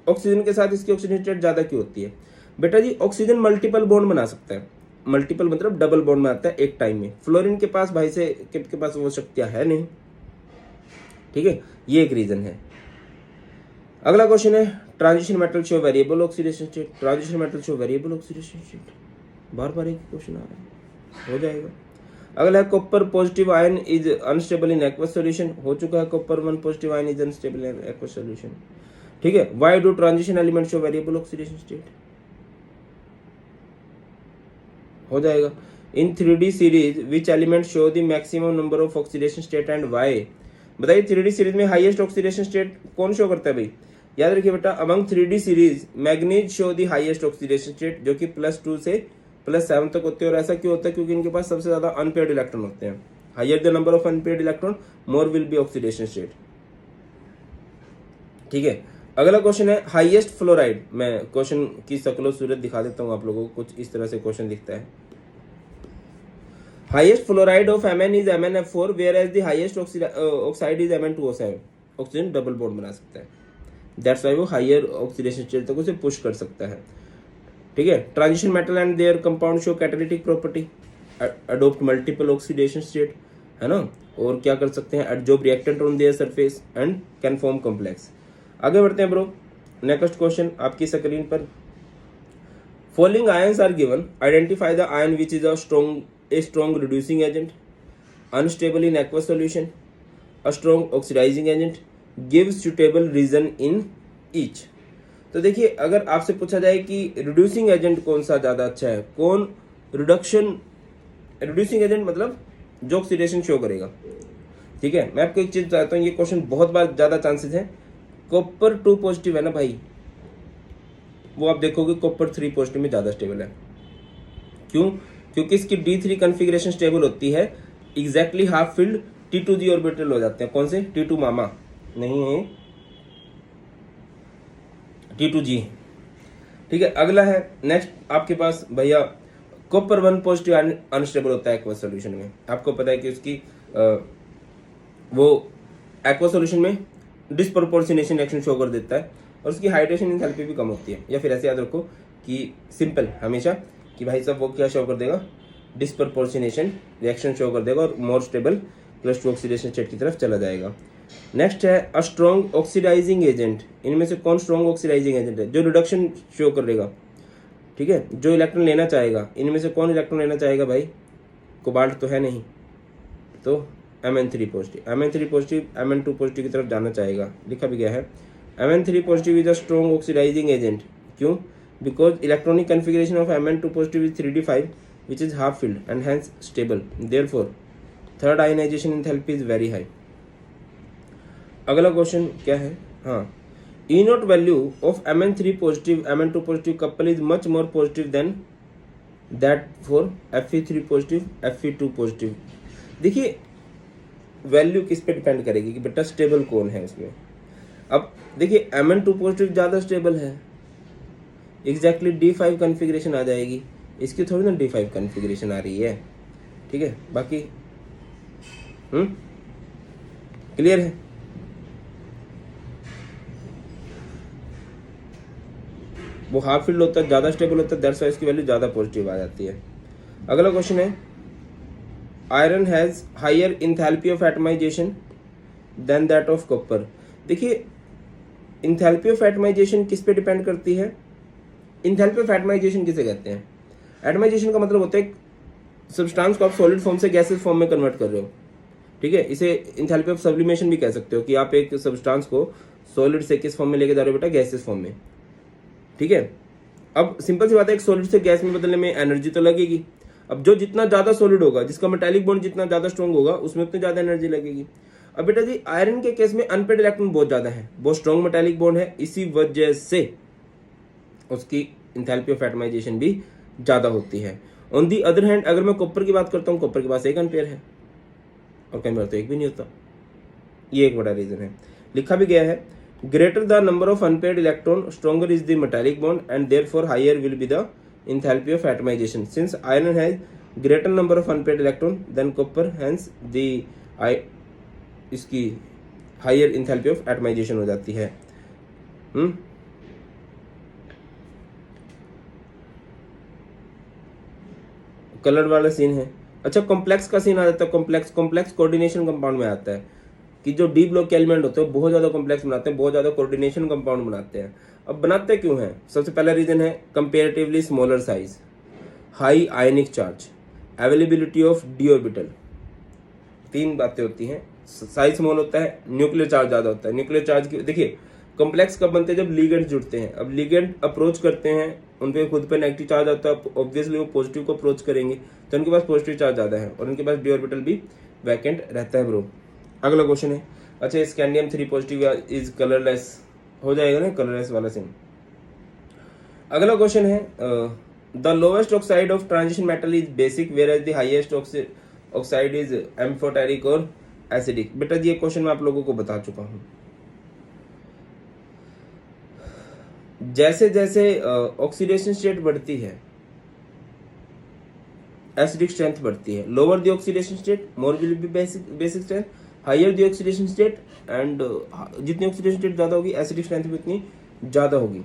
ऑक्सीजन के साथ इसकी ऑक्सीडेशन स्टेट ज्यादा क्यों होती है। बेटा जी, ऑक्सीजन मल्टीपल बॉन्ड बना सकता है, मल्टीपल मतलब डबल बॉन्ड बनाता है एक टाइम में। फ्लोरीन के पास भाई से के पास वो शक्तियां है नहीं, ठीक है, ये एक रीजन है। अगला क्वेश्चन है, transition metal show variable oxidation state. Transition metal show variable oxidation state, बार बार एक क्वेश्चन आ रहा है, हो जाएगा। अगला है, copper positive ion is unstable in aqueous solution. हो चुका है, copper 1 positive ion is unstable in aqueous solution, ठीक है। Why do transition element show variable oxidation state? हो जाएगा। In 3D series which element show the maximum number of oxidation state and why? बताइए 3D series में highest oxidation state कौन show करता है भाई? याद रखिए बेटा, among 3D series manganese show the highest oxidation state, जो कि +2 से +7 तक होते हैं। और ऐसा क्यों होता है? क्योंकि इनके पास सबसे ज्यादा अनपेयर्ड इलेक्ट्रॉन होते हैं। Higher the number of unpaired electron, more will be oxidation state, ठीक है। अगला क्वेश्चन है, हाईएस्ट फ्लोराइड। मैं क्वेश्चन की शक्लो सूरत दिखा देता हूं आप लोगों को, कुछ इस तरह से क्वेश्चन दिखता है। Highest fluoride of Mn is MnF4, where as the highest oxide is Mn2O7। Oxygen double bond बना सकता है, दैट्स वाई वो हायर ऑक्सीडेशन स्टेट तक उसे पुश कर सकता है, ठीक है। Transition metal and their compound show catalytic property, adopt multiple oxidation state, है ना। और क्या कर सकते हैं? Adsorb reactant on their surface and can form complex. आगे बढ़ते हैं ब्रो, नेक्स्ट क्वेश्चन आपकी स्क्रीन पर। Following ions are given, identify the ion which is a strong reducing agent, unstable in aqueous solution, a strong oxidizing agent, give suitable reason in each। तो देखिए, अगर आपसे पूछा जाए कि रिड्यूसिंग एजेंट कौन सा ज्यादा अच्छा है, कौन रिड्यूसिंग एजेंट मतलब जो ऑक्सीडेशन शो करेगा, ठीक है। मैं आपको एक चीज बताता हूँ, ये क्वेश्चन बहुत बार ज्यादा चांसेस है। कॉपर 2 पॉजिटिव है ना भाई, वो आप देखोगे कॉपर 3 पॉजिटिव में ज्यादा स्टेबल है। क्यों? क्योंकि इसकी D3 कॉन्फ़िगरेशन स्टेबल होती है, exactly half filled T2G orbital हो जाते हैं। कौन से? T2 मामा नहीं है, T2G, ठीक है। अगला है नेक्स्ट आपके पास भैया, कॉपर 1 पॉजिटिव अनस्टेबल होता है एक्वस सॉल्यूशन में। आपको पता है कि उसकी वो एक्वस सॉल्यूशन में डिस्प्रोपोर्शनेशन रिएक्शन शो कर देता है, और उसकी हाइड्रेशन एंथैल्पी भी कम होती है। या फिर ऐसे याद रखो कि सिंपल हमेशा कि भाई साहब वो क्या शो कर देगा? डिस्प्रोपोर्शनेशन रिएक्शन शो कर देगा, और मोर स्टेबल +2 ऑक्सीडेशन स्टेट की तरफ चला जाएगा। नेक्स्ट है, अ स्ट्रॉन्ग ऑक्सीडाइजिंग एजेंट। इनमें से कौन स्ट्रॉन्ग ऑक्सीडाइजिंग एजेंट है? जो रिडक्शन शो करेगा, ठीक है, जो इलेक्ट्रॉन लेना चाहेगा। इनमें से कौन इलेक्ट्रॉन लेना चाहेगा भाई? कोबाल्ट तो है नहीं, तो Mn3 positive. Mn3 positive Mn2 positive की तरफ जाना चाहेगा, लिखा भी गया है। Mn3 positive is a strong oxidising agent. क्यों? Because electronic configuration of Mn2 positive is 3d5, which is half filled and hence stable. Therefore, third ionization enthalpy is very high. अगला क्वेश्चन क्या है? हाँ, E0 value of Mn3 positive Mn2 positive couple is much more positive than that for Fe3 positive Fe2 positive। देखिए value किस पे depend करेगी कि बेटा स्टेबल कौन है उसमें। अब देखिए Mn2 पॉजिटिव ज़्यादा स्टेबल है, एग्जैक्टली D5 कन्फिग्रेशन आ जाएगी, इसकी थोड़ी ना D5 कन्फिग्रेशन आ रही है। ठीक है, बाकी क्लियर है। वो हाफ फील्ड होता है, ज़्यादा स्टेबल होता है, दैट्स व्हाई इसकी वैल्यू ज़्यादा पॉजिटिव आ जाती है। अगला क्वेश्चन है, iron has higher enthalpy of atomisation than that of copper. देखिए इंथैल्पी ऑफ एटमाइजेशन किस पे डिपेंड करती है? इंथैल्पी ऑफ एटमाइजेशन किसे कहते हैं? एटमाइजेशन का मतलब होता है सब्सटेंस को आप सॉलिड फॉर्म से गैसेस फॉर्म में कन्वर्ट कर रहे हो। ठीक है, इसे इंथैल्पी ऑफ सब्लिमेशन भी कह सकते हो कि आप एक सब्सटेंस को सॉलिड से किस फॉर्म में लेके जा रहे हो बेटा? गैसेस फॉर्म में। ठीक है, अब सिंपल सी बात है, एक सॉलिड से गैस में बदलने में एनर्जी तो लगेगी। अब जो जितना ज्यादा सॉलिड होगा, जिसका मेटालिक बॉन्ड जितना ज्यादा स्ट्रॉन्ग होगा, उसमें उतनी ज्यादा एनर्जी लगेगी। अब बेटा जी आयरन के केस में अनपेड इलेक्ट्रॉन बहुत ज्यादा है, बहुत स्ट्रॉन्ग मेटालिक बॉन्ड है, इसी वजह से उसकी इंथैल्पी ऑफ एटमाइजेशन भी ज्यादा होती है। ऑन दी अदर हैंड अगर मैं कॉपर की बात करता हूँ, कॉपर के पास 1 एम्पेयर है और कई बार तो 1 भी नहीं होता। ये एक बड़ा रीजन है। लिखा भी गया है, greater the number of unpaired electron, stronger is the metallic bond and therefore higher will be the enthalpy of atomization. Since iron has greater number of unpaired electron than copper, hence the इसकी higher enthalpy of atomization हो जाती है। Colour वाला scene है। अच्छा, complex का scene आ जाता है। कॉम्प्लेक्स कोऑर्डिनेशन कंपाउंड में आता है कि जो डी ब्लॉक के एलिमेंट होते हैं बहुत ज्यादा कॉम्प्लेक्स बनाते हैं, बहुत ज्यादा कोऑर्डिनेशन कंपाउंड बनाते हैं। अब बनाते क्यों हैं? सबसे पहला रीजन है comparatively smaller size, high ionic charge, availability of D orbital. 3 बातें होती हैं। साइज स्मॉल होता है, न्यूक्लियर चार्ज ज्यादा होता है। न्यूक्लियर चार्ज की देखिए कॉम्प्लेक्स कब बनते हैं? जब लिगेंड जुड़ते हैं। अब लिगेंड अप्रोच करते हैं, उन पे खुद पे नेगेटिव चार्ज आता है, ऑब्वियसली वो पॉजिटिव को अप्रोच करेंगे, तो उनके पास पॉजिटिव चार्ज ज्यादा है और उनके पास डी ऑर्बिटल भी वैकेंट रहता है ब्रो। अगला क्वेश्चन है, अच्छा स्कैंडियम 3 पॉजिटिव इज कलरलेस, हो जाएगा ना कलरलेस वाला सीन। अगला क्वेश्चन है, the lowest oxide of transition metal is basic where as the highest oxide is amphoteric और एसिडिक। बेटा जी ये क्वेश्चन मैं आप लोगों को बता चुका हूं। जैसे जैसे ऑक्सीडेशन स्टेट बढ़ती है, एसिडिक स्ट्रेंथ बढ़ती है। Lower the oxidation state more will be basic strength, higher the oxidation state and जितनी ऑक्सीडेशन स्टेट ज्यादा होगी एसिडिक स्ट्रेंथ भी उतनी ज्यादा होगी।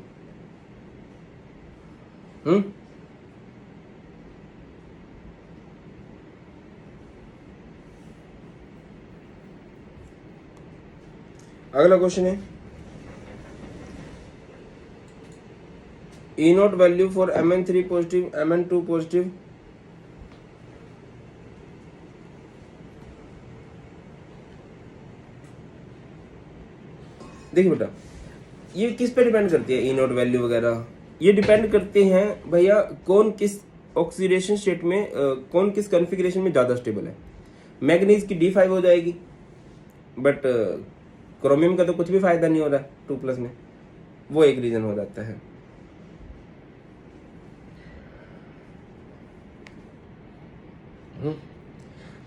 अगला क्वेश्चन है, E0 value for Mn3 positive, Mn2 positive. देखिए बेटा ये किस पे डिपेंड करती है E0 वैल्यू वगैरह? ये डिपेंड करते हैं भैया कौन किस ऑक्सीडेशन स्टेट में कौन किस कॉन्फ़िगरेशन में ज्यादा स्टेबल है। मैग्नीज की D5 हो जाएगी, बट क्रोमियम का तो कुछ भी फायदा नहीं हो रहा 2+ में, वो एक रीजन हो जाता है।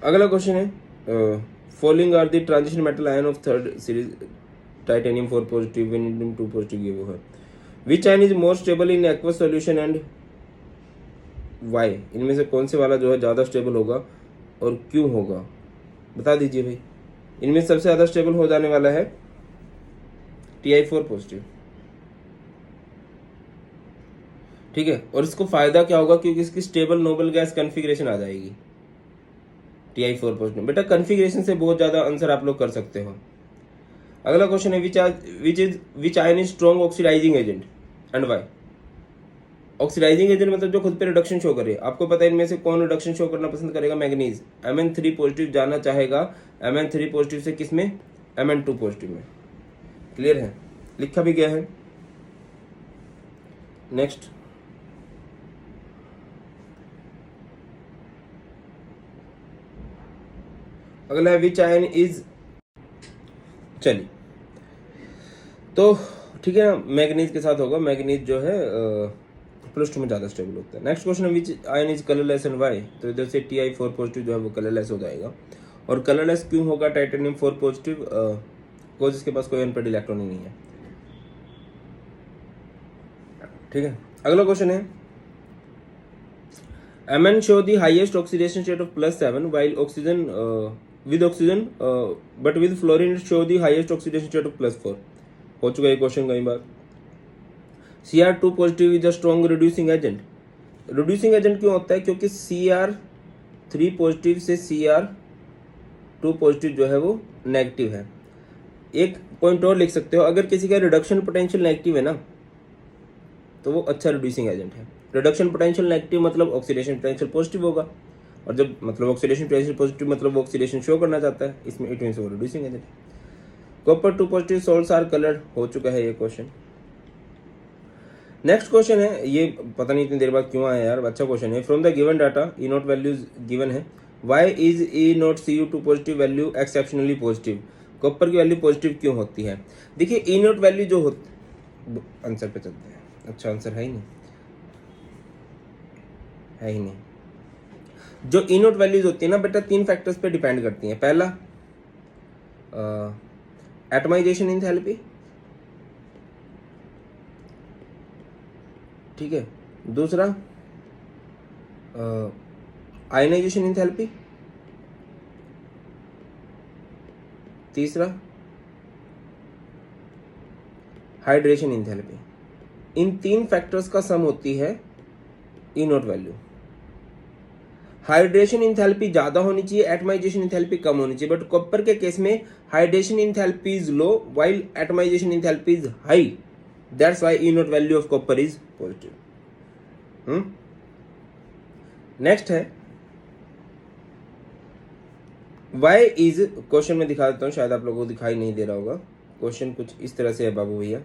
अगला क्वेश्चन है, following are the transition metal ion of 3rd series titanium 4 positive, vanadium 2 positive, ये वो है। Which ion is more stable in aqueous solution and why? इनमें से कौन से वाला जो है ज्यादा स्टेबल होगा और क्यों होगा? बता दीजिए भाई। इनमें सबसे ज्यादा स्टेबल हो जाने वाला है Ti4 पॉजिटिव। ठीक है, और इसको फायदा क्या होगा? क्योंकि इसकी स्टेबल नोबल गैस कॉन्फ़िगरेशन आ जाएगी Ti4 पॉजिटिव। बेटा कॉन्फ़िगरेशन से बहुत ज्यादा आंसर आप लोग कर सकते हो। अगला क्वेश्चन है, which ion is strong oxidising agent and why? Oxidising agent मतलब जो खुद पे रिडक्शन शो करे। आपको पता है इनमें से कौन रिडक्शन शो करना पसंद करेगा? मैग्नीज। Mn3 पॉजिटिव जाना चाहेगा Mn3 पॉजिटिव से किस में? Mn2 पॉजिटिव में। क्लियर है, लिखा भी गया है। नेक्स्ट, अगला है विच आयन इज, चलिए तो ठीक है ना, मैग्नीज के साथ होगा। मैग्नीज जो है +2 में ज्यादा स्टेबल होता है। नेक्स्ट क्वेश्चन है, which ion is colourless and why? तो इधर से Ti4 पॉजिटिव जो है वो कलरलेस हो जाएगा और कलरलेस क्यों होगा टाइटेनियम 4 पॉजिटिव? बिकॉज इसके पास कोई अनपेड इलेक्ट्रॉन ही नहीं है। ठीक है, अगला क्वेश्चन है Mn show the highest oxidation state of +7 while oxygen with oxygen but with fluorine it show the highest oxidation state of +4। हो चुका है क्वेश्चन कई बार। Cr2 positive is a strong reducing agent. Reducing agent क्यों होता है? क्योंकि Cr3 positive से Cr2 positive जो है वो नेगेटिव है। एक पॉइंट और लिख सकते हो, अगर किसी का रिडक्शन पोटेंशियल नेगेटिव है ना तो वो अच्छा रिड्यूसिंग एजेंट है। रिडक्शन पोटेंशियल नेगेटिव मतलब ऑक्सीडेशन पोटेंशियल पॉजिटिव होगा, और जब मतलब ऑक्सीडेशन पोटेंशियल पॉजिटिव मतलब वो ऑक्सीडेशन शो करना चाहता है, इसमें इट मींस वो रिड्यूसिंग एजेंट है। Copper 2 positive salts are coloured. हो चुका है ये क्वेश्चन। नेक्स्ट क्वेश्चन है, ये पता नहीं इतनी देर बाद क्यों आया यार, अच्छा क्वेश्चन है। From the given data E naught values given है, why is E naught Cu2 positive value exceptionally positive? Copper की वैल्यू पॉजिटिव क्यों होती है? देखिए ई नॉट वैल्यू जो होती, आंसर पे चलते हैं। अच्छा आंसर है ही नहीं, है ही नहीं। जो ई नोट वैल्यूज होती है ना बेटा, 3 फैक्टर्स पे डिपेंड करती हैं। पहला एटमाइजेशन एंथैल्पी, ठीक है। दूसरा आयनाइजेशन एंथैल्पी। तीसरा हाइड्रेशन एंथैल्पी। इन 3 फैक्टर्स का सम होती है E naught value. Hydration enthalpy ज्यादा होनी चाहिए, एटमाइजेशन इंथैल्पी कम होनी चाहिए, बट कॉपर के केस में hydration enthalpy is low while atomisation enthalpy is high, that's why E naught value of copper is positive. Next है वाई इज, क्वेश्चन में दिखा देता हूं, शायद आप लोगों को दिखाई नहीं दे रहा होगा। क्वेश्चन कुछ इस तरह से है बाबू भैया।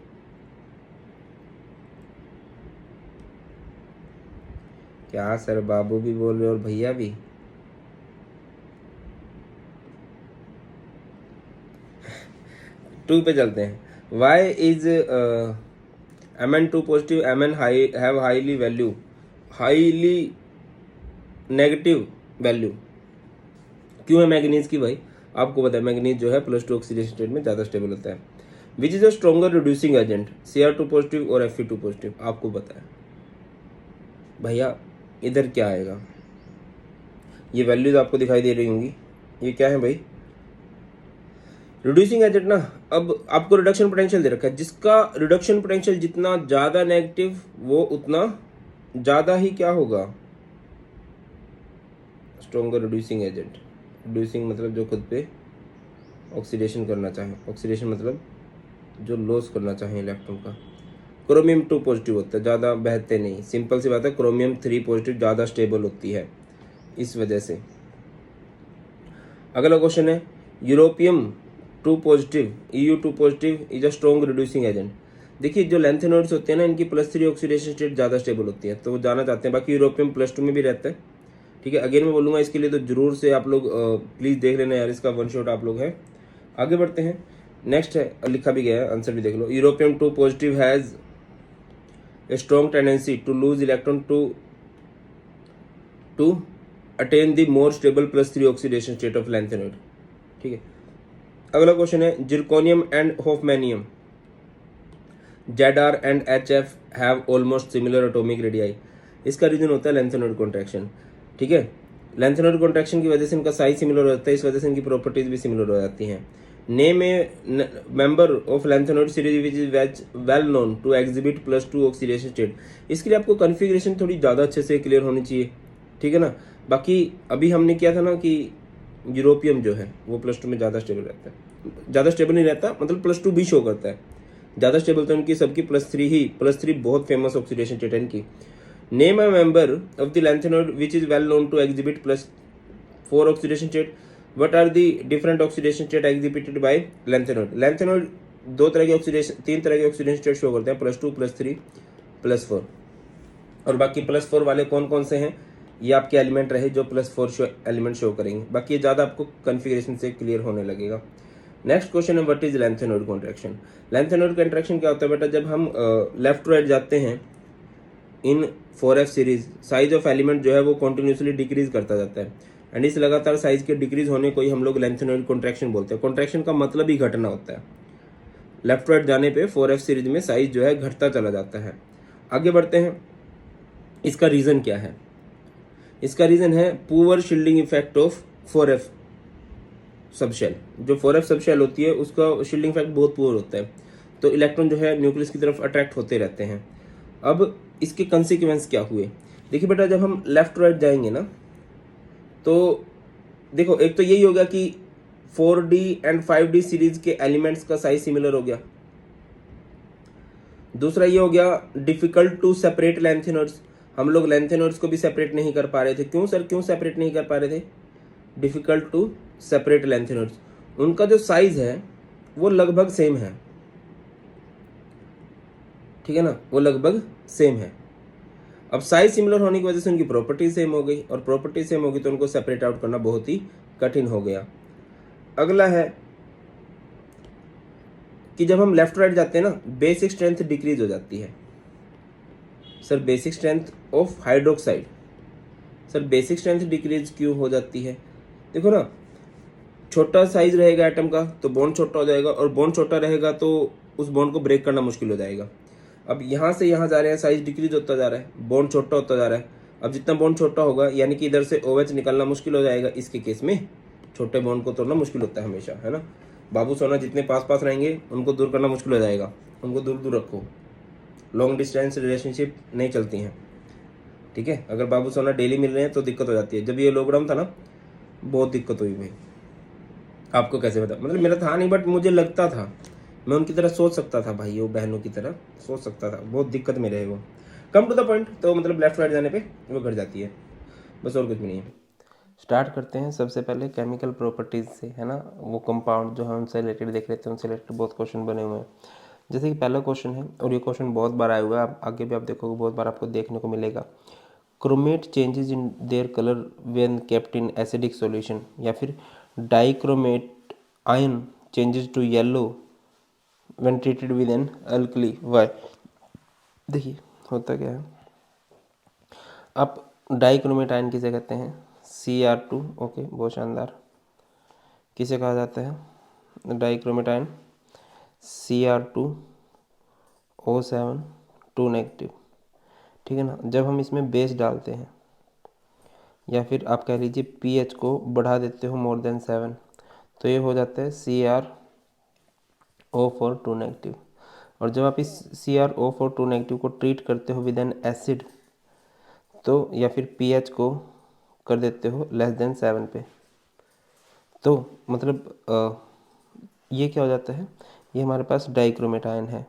क्या सर बाबू भी बोल रहे और भैया भी? टू पे चलते हैं। Why is Mn2 positive Mn have highly value, highly negative value क्यों है मैग्नीज की? भाई आपको पता है मैग्नीज जो है +2 ऑक्सीडेशन स्टेट में ज्यादा स्टेबल होता है। Which is a stronger reducing agent, Cr2 positive और Fe2 पॉजिटिव? आपको पता है भैया। इधर क्या आएगा? ये वैल्यूज आपको दिखाई दे रही होंगी, ये क्या है भाई? रिड्यूसिंग एजेंट ना। अब आपको रिडक्शन पोटेंशियल दे रखा है, जिसका रिडक्शन पोटेंशियल जितना ज्यादा नेगेटिव वो उतना ज्यादा ही क्या होगा? Stronger reducing agent. रिड्यूसिंग मतलब जो खुद पे ऑक्सीडेशन करना चाहे, ऑक्सीडेशन मतलब जो लॉस करना चाहे इलेक्ट्रॉन का। क्रोमियम 2 पॉजिटिव होता है, ज़्यादा बहते नहीं, सिंपल सी बात है। क्रोमियम 3 पॉजिटिव ज़्यादा स्टेबल होती है इस वजह से। अगला क्वेश्चन है europium 2 positive EU2 positive is a strong reducing agent. देखिए जो लैंथेनॉइड्स होते हैं ना, इनकी +3 ऑक्सीडेशन स्टेट ज़्यादा स्टेबल होती है, तो वो जाना चाहते हैं। बाकी यूरोपियम +2 में भी रहता है, ठीक है। अगेन मैं बोलूँगा इसके लिए तो जरूर से आप लोग प्लीज़ देख लेना यार, इसका वन शॉट आप लोग हैं। आगे बढ़ते हैं। नेक्स्ट है, लिखा भी गया है, आंसर भी देख लो। Europium 2 positive has a strong tendency to lose electron to attain the more stable +3 oxidation state of lanthanide, ठीक है। अगला क्वेश्चन है zirconium and hafnium Zr and HF have almost similar atomic radii. इसका reason होता है lanthanoid contraction, ठीक है। Lanthanoid contraction की वजह से इनका साइज सिमिलर हो जाता है, इस वजह से इनकी प्रॉपर्टीज भी सिमिलर हो जाती हैं। Name a member of lanthanoid series which is well known to exhibit +2 oxidation state. इसके लिए आपको कॉन्फ़िगरेशन थोड़ी ज़्यादा अच्छे से क्लियर होनी चाहिए, ठीक है ना। बाकी अभी हमने किया था ना कि यूरोपियम जो है वो +2 में ज़्यादा स्टेबल रहता है, ज़्यादा स्टेबल नहीं रहता मतलब +2 भी शो करता है, ज़्यादा स्टेबल तो इनकी सबकी +3 ही, +3 बहुत फेमस ऑक्सीडेशन स्टेट है इनकी। Name a member of the lanthanoid which is well known to exhibit +4 oxidation state. What are the different oxidation state exhibited by lanthanide? Lanthanoid 2 तरह के ऑक्सीडेशन, 3 तरह के ऑक्सीडेशन स्टेट शो करते हैं, +2, +3, +4। और बाकी +4 वाले कौन कौन से हैं, ये आपके एलिमेंट रहे जो +4 एलिमेंट शो करेंगे। बाकी ये ज़्यादा आपको कन्फिग्रेशन से क्लियर होने लगेगा। नेक्स्ट क्वेश्चन है what is lanthanoid contraction. Lanthanoid contraction क्या होता है बेटा? जब हम लेफ्ट राइट जाते हैं इन 4f series, size of element जो है वो कॉन्टिन्यूसली डिक्रीज करता जाता है। एंड इस लगातार साइज के डिक्रीज होने को ही हम लोग लेंथेनॉइड कॉन्ट्रैक्शन बोलते हैं। कॉन्ट्रैक्शन का मतलब ही घटना होता है। लेफ्ट राइट जाने पे 4F सीरीज में साइज जो है घटता चला जाता है। आगे बढ़ते हैं, इसका रीजन क्या है? इसका रीजन है poor shielding effect of 4F subshell. जो 4F सबशेल होती है उसका शील्डिंग इफेक्ट बहुत पुअर होता है, तो इलेक्ट्रॉन जो है न्यूक्लियस की तरफ अट्रैक्ट होते रहते हैं। अब इसके कंसिक्वेंस क्या हुए? देखिए बेटा, जब हम लेफ्ट राइट जाएंगे ना, तो देखो, एक तो यही होगा कि 4D एंड 5D सीरीज के एलिमेंट्स का साइज सिमिलर हो गया। दूसरा ये हो गया डिफिकल्ट टू सेपरेट लेंथेनॉइड्स। हम लोग लेंथेनॉइड्स को भी सेपरेट नहीं कर पा रहे थे। क्यों सर, क्यों सेपरेट नहीं कर पा रहे थे? Difficult to separate lanthanoids. उनका जो साइज है वो लगभग सेम है, ठीक है ना, वो लगभग सेम है। अब साइज सिमिलर होने की वजह से उनकी प्रॉपर्टी सेम हो गई, और प्रॉपर्टी सेम होगी तो उनको सेपरेट आउट करना बहुत ही कठिन हो गया। अगला है कि जब हम लेफ्ट राइट जाते हैं ना, बेसिक स्ट्रेंथ डिक्रीज हो जाती है। Sir basic strength of hydroxide, sir basic strength decrease क्यों हो जाती है? देखो ना, छोटा साइज रहेगा एटम का तो बॉन्ड छोटा हो जाएगा, और बॉन्ड छोटा रहेगा तो उस बॉन्ड को ब्रेक करना मुश्किल हो जाएगा। अब यहाँ से यहाँ जा रहे हैं, साइज डिक्रीज होता जा रहा है, बॉन्ड छोटा होता जा रहा है। अब जितना बॉन्ड छोटा होगा यानी कि इधर से OH निकालना मुश्किल हो जाएगा। इसके केस में छोटे बॉन्ड को तोड़ना मुश्किल होता है हमेशा, है ना। बाबू सोना जितने पास पास रहेंगे उनको दूर करना मुश्किल हो जाएगा, उनको दूर दूर रखो। लॉन्ग डिस्टेंस रिलेशनशिप नहीं चलती हैं, ठीक है। अगर बाबू सोना डेली मिल रहे हैं तो दिक्कत हो जाती है। जब ये लॉकडाउन था ना, बहुत दिक्कत हुई भाई। आपको कैसे पता? मतलब मेरा था नहीं, बट मुझे लगता था, मैं उनकी तरह सोच सकता था, भाइयों बहनों की तरह सोच सकता था। बहुत दिक्कत में रहे वो। कम टू द पॉइंट, तो मतलब लेफ्ट राइट जाने पे वो घट जाती है, बस और कुछ भी नहीं है। स्टार्ट करते हैं सबसे पहले केमिकल प्रॉपर्टीज़ से, है ना। वो कंपाउंड जो है उनसे रिलेटेड देख लेते हैं, उनसे रिलेटेड बहुत क्वेश्चन बने हुए हैं। जैसे कि पहला क्वेश्चन है, और ये क्वेश्चन बहुत बार आया हुआ है, आप आगे भी आप देखोगे बहुत बार आपको देखने को मिलेगा। Chromate changes in their colour when kept in acidic solution, या फिर dichromate ion changes to yellow when treated with an alkali. Why? देखिए होता क्या है, आप डाइक्रोमेट आयन किसे कहते हैं? Cr2। ओके, बहुत शानदार। किसे कहा जाता है डाइक्रोमेट आयन? Cr2O7 2 नेगेटिव, ठीक है ना। जब हम इसमें बेस डालते हैं, या फिर आप कह लीजिए pH को बढ़ा देते हो मोर देन 7, तो ये हो जाता है CrO4 2 नेगेटिव। और जब आप इस CrO4 2 नेगेटिव को ट्रीट करते हो विद एन एसिड, तो या फिर pH को कर देते हो लेस देन 7 पे, तो मतलब ये क्या हो जाता है, ये हमारे पास डाइक्रोमेट आयन है।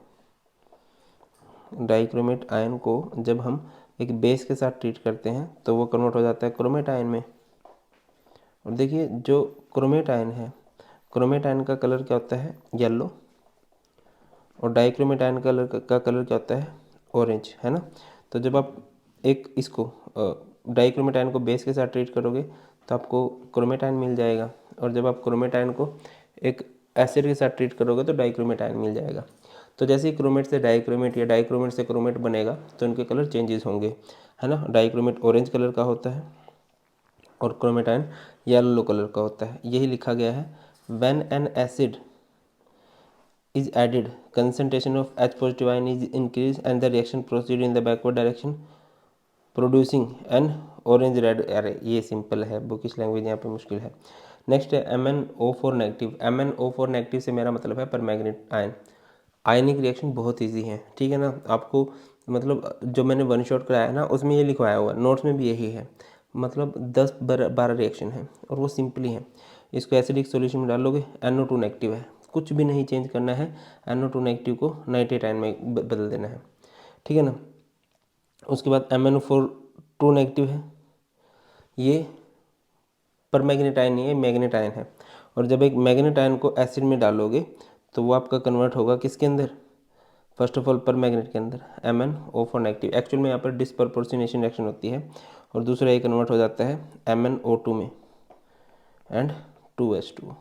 डाइक्रोमेट आयन को जब हम एक बेस के साथ ट्रीट करते हैं तो वो कन्वर्ट हो जाता है क्रोमेट आयन में। और देखिए जो क्रोमेट आयन है, क्रोमेट आयन का कलर क्या होता है? येलो। और डाइक्रोमेट आयन का कलर क्या होता है? ऑरेंज, है ना। तो जब आप एक इसको डाइक्रोमेट आयन को बेस के साथ ट्रीट करोगे तो आपको क्रोमेट आयन मिल जाएगा, और जब आप क्रोमेट आयन को एक एसिड के साथ ट्रीट करोगे तो डाइक्रोमेट आयन मिल जाएगा। तो जैसे ही क्रोमेट से डाइक्रोमेट या डाइक्रोमेट से क्रोमेट बनेगा तो उनके कलर चेंजेस होंगे, है ना। डाइक्रोमेट ऑरेंज कलर का होता है और क्रोमेट आयन येलो कलर का होता है। यही लिखा गया है, when an acid is added, concentration of H positive ion is increased and the reaction proceed in the backward direction producing an orange red array। ये सिंपल है, बुकिश लैंग्वेज यहाँ पे मुश्किल है। नेक्स्ट है MnO4 नेगेटिव। MnO4 नेगेटिव से मेरा मतलब है परमैंगनेट आयन। आयनिक रिएक्शन बहुत इजी है, ठीक है ना। आपको मतलब जो मैंने वन शॉट कराया है ना, उसमें ये लिखवाया हुआ है, नोट्स में भी यही है। मतलब 10-12 रिएक्शन है और वो सिंपली है। इसको एसिडिक सॉल्यूशन में डालोगे, NO2 नेगेटिव है, कुछ भी नहीं चेंज करना है, NO2 नेगेटिव को नाइट्रेट आयन में बदल देना है, ठीक है ना। उसके बाद MnO4 2 नेगेटिव है, ये परमैंगनेट आयन नहीं है, मैग्नेट आयन है। और जब एक मैग्नेट आयन को एसिड में डालोगे तो वो आपका कन्वर्ट होगा किसके अंदर? फर्स्ट ऑफ ऑल परमैंगनेट के अंदर, MnO4 नेगेटिव। एक्चुअल में यहाँ पर डिस्प्रपोर्शनेशन रिएक्शन होती है, और दूसरा ये कन्वर्ट हो जाता है MnO2 में एंड 2H2,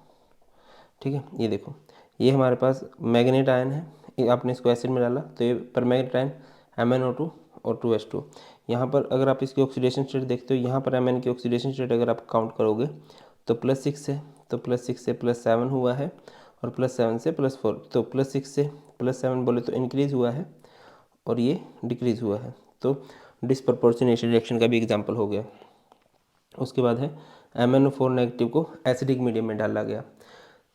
ठीक है। ये देखो, ये हमारे पास मैग्नेट आयन है, ये आपने इसको एसिड में डाला तो ये परमैंगनेट आयन MnO2 और 2H2। यहाँ पर अगर आप इसकी ऑक्सीडेशन स्टेट देखते हो, यहाँ पर Mn की ऑक्सीडेशन स्टेट अगर आप काउंट करोगे तो +6 है, तो +6 से +7 हुआ है और +7 से +4, तो +6 से +7 बोले तो इंक्रीज़ हुआ है और ये डिक्रीज़ हुआ है, तो डिसप्रपोर्शनेशन रिएक्शन का भी एग्जाम्पल हो गया। उसके बाद है MnO4 नेगेटिव को एसिडिक मीडियम में डाला गया,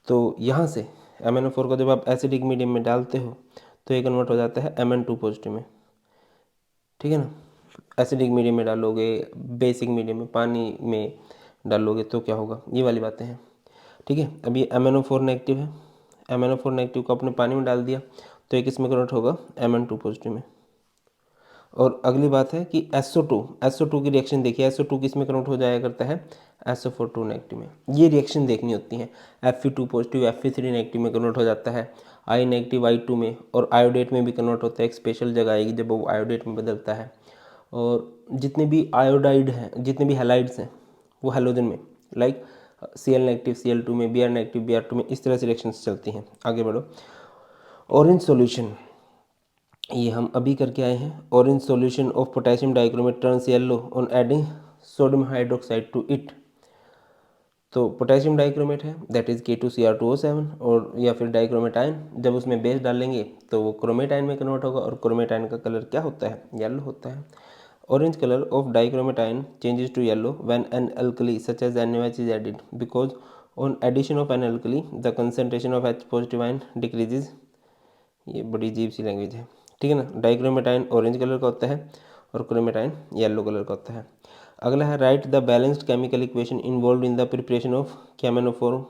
तो यहाँ से MnO4 को जब आप एसिडिक मीडियम में डालते हो तो ये कन्वर्ट हो जाता है Mn2 पॉजिटिव में, ठीक है ना। एसिडिक मीडियम में डालोगे, बेसिक मीडियम में, पानी में डालोगे तो क्या होगा, ये वाली बातें हैं, ठीक है। अब ये MnO4 नेगेटिव है, MnO4 नेगेटिव को अपने पानी में डाल दिया तो ये किस में कन्वर्ट होगा, Mn2 पॉजिटिव में। और अगली बात है कि SO2 की रिएक्शन देखिए, SO2 किस में कन्वर्ट हो जाया करता है, SO4 नेगेटिव में। ये रिएक्शन देखनी होती है। Fe2 पॉजिटिव Fe3 नेगेटिव में कन्वर्ट हो जाता है, I नेगटिव I2 में, और आयोडेट में भी कन्वर्ट होता है। एक स्पेशल जगह आएगी जब वो आयोडेट में बदलता है। और जितने भी आयोडाइड हैं, जितने भी हैलाइड्स हैं वो हैलोजन में, लाइक Cl नेगटिव Cl2 में, Br नेगटिव Br2 में, इस तरह से रिएक्शंस चलती हैं। आगे बढ़ो। ऑरेंज सॉल्यूशन, ये हम अभी करके आए हैं। Orange solution of potassium dichromate turns yellow on adding sodium hydroxide to it. तो पोटेशियम डाइक्रोमेट है, दैट इज K2Cr2O7, और या फिर डाइक्रोमेट आयन, जब उसमें बेस डालेंगे तो वो क्रोमेट आयन में कन्वर्ट होगा, और क्रोमेट आयन का कलर क्या होता है, येलो होता है। Orange colour of dichromate ion changes to yellow when an alkali such as NaOH is added, because on addition of an alkali the concentration of H positive ion decreases. ये बड़ी अजीब सी language है, ठीक है ना। Dichromate ion orange colour का होता है और क्रोमेट आयन येलो कलर का होता है। अगला है write the balanced chemical equation involve in the preparation of KMnO4।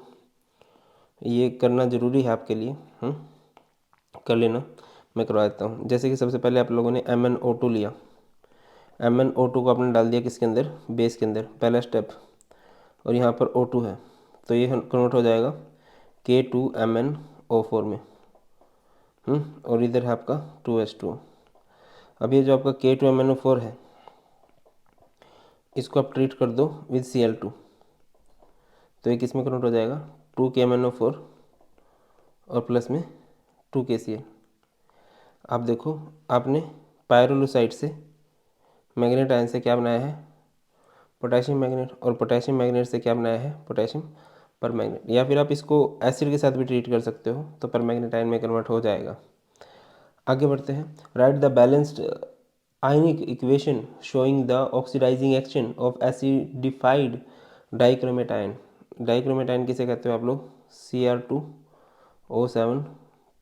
ये करना जरूरी है आपके लिए, कर लेना, मैं करवा देता हूँ। जैसे कि सबसे पहले आप लोगों ने MnO2 लिया, MnO2 को आपने डाल दिया किसके अंदर, बेस के अंदर, पहला स्टेप, और यहाँ पर O2 है तो ये कन्वर्ट हो जाएगा K2MnO4 में, और इधर है आपका 2H2। अब ये जो आपका K2MnO4 है इसको आप ट्रीट कर दो विद Cl2, तो ये किस में कन्वर्ट हो जाएगा, 2KMnO4 और प्लस में 2KCl। आप देखो, आपने पायरोलुसाइड से मैग्नेट आयन से क्या बनाया है, पोटेशियम मैग्नेट, और पोटेशियम मैग्नेट से क्या बनाया है, पोटेशियम पर मैग्नेट। या फिर आप इसको एसिड के साथ भी ट्रीट कर सकते हो तो पर मैग्नेट आयन में कन्वर्ट हो जाएगा। आगे बढ़ते हैं। Write the balanced ionic equation showing the oxidising action of acidified dichromate ion. Dichromate ion किसे कहते हो आप लोग, Cr2O7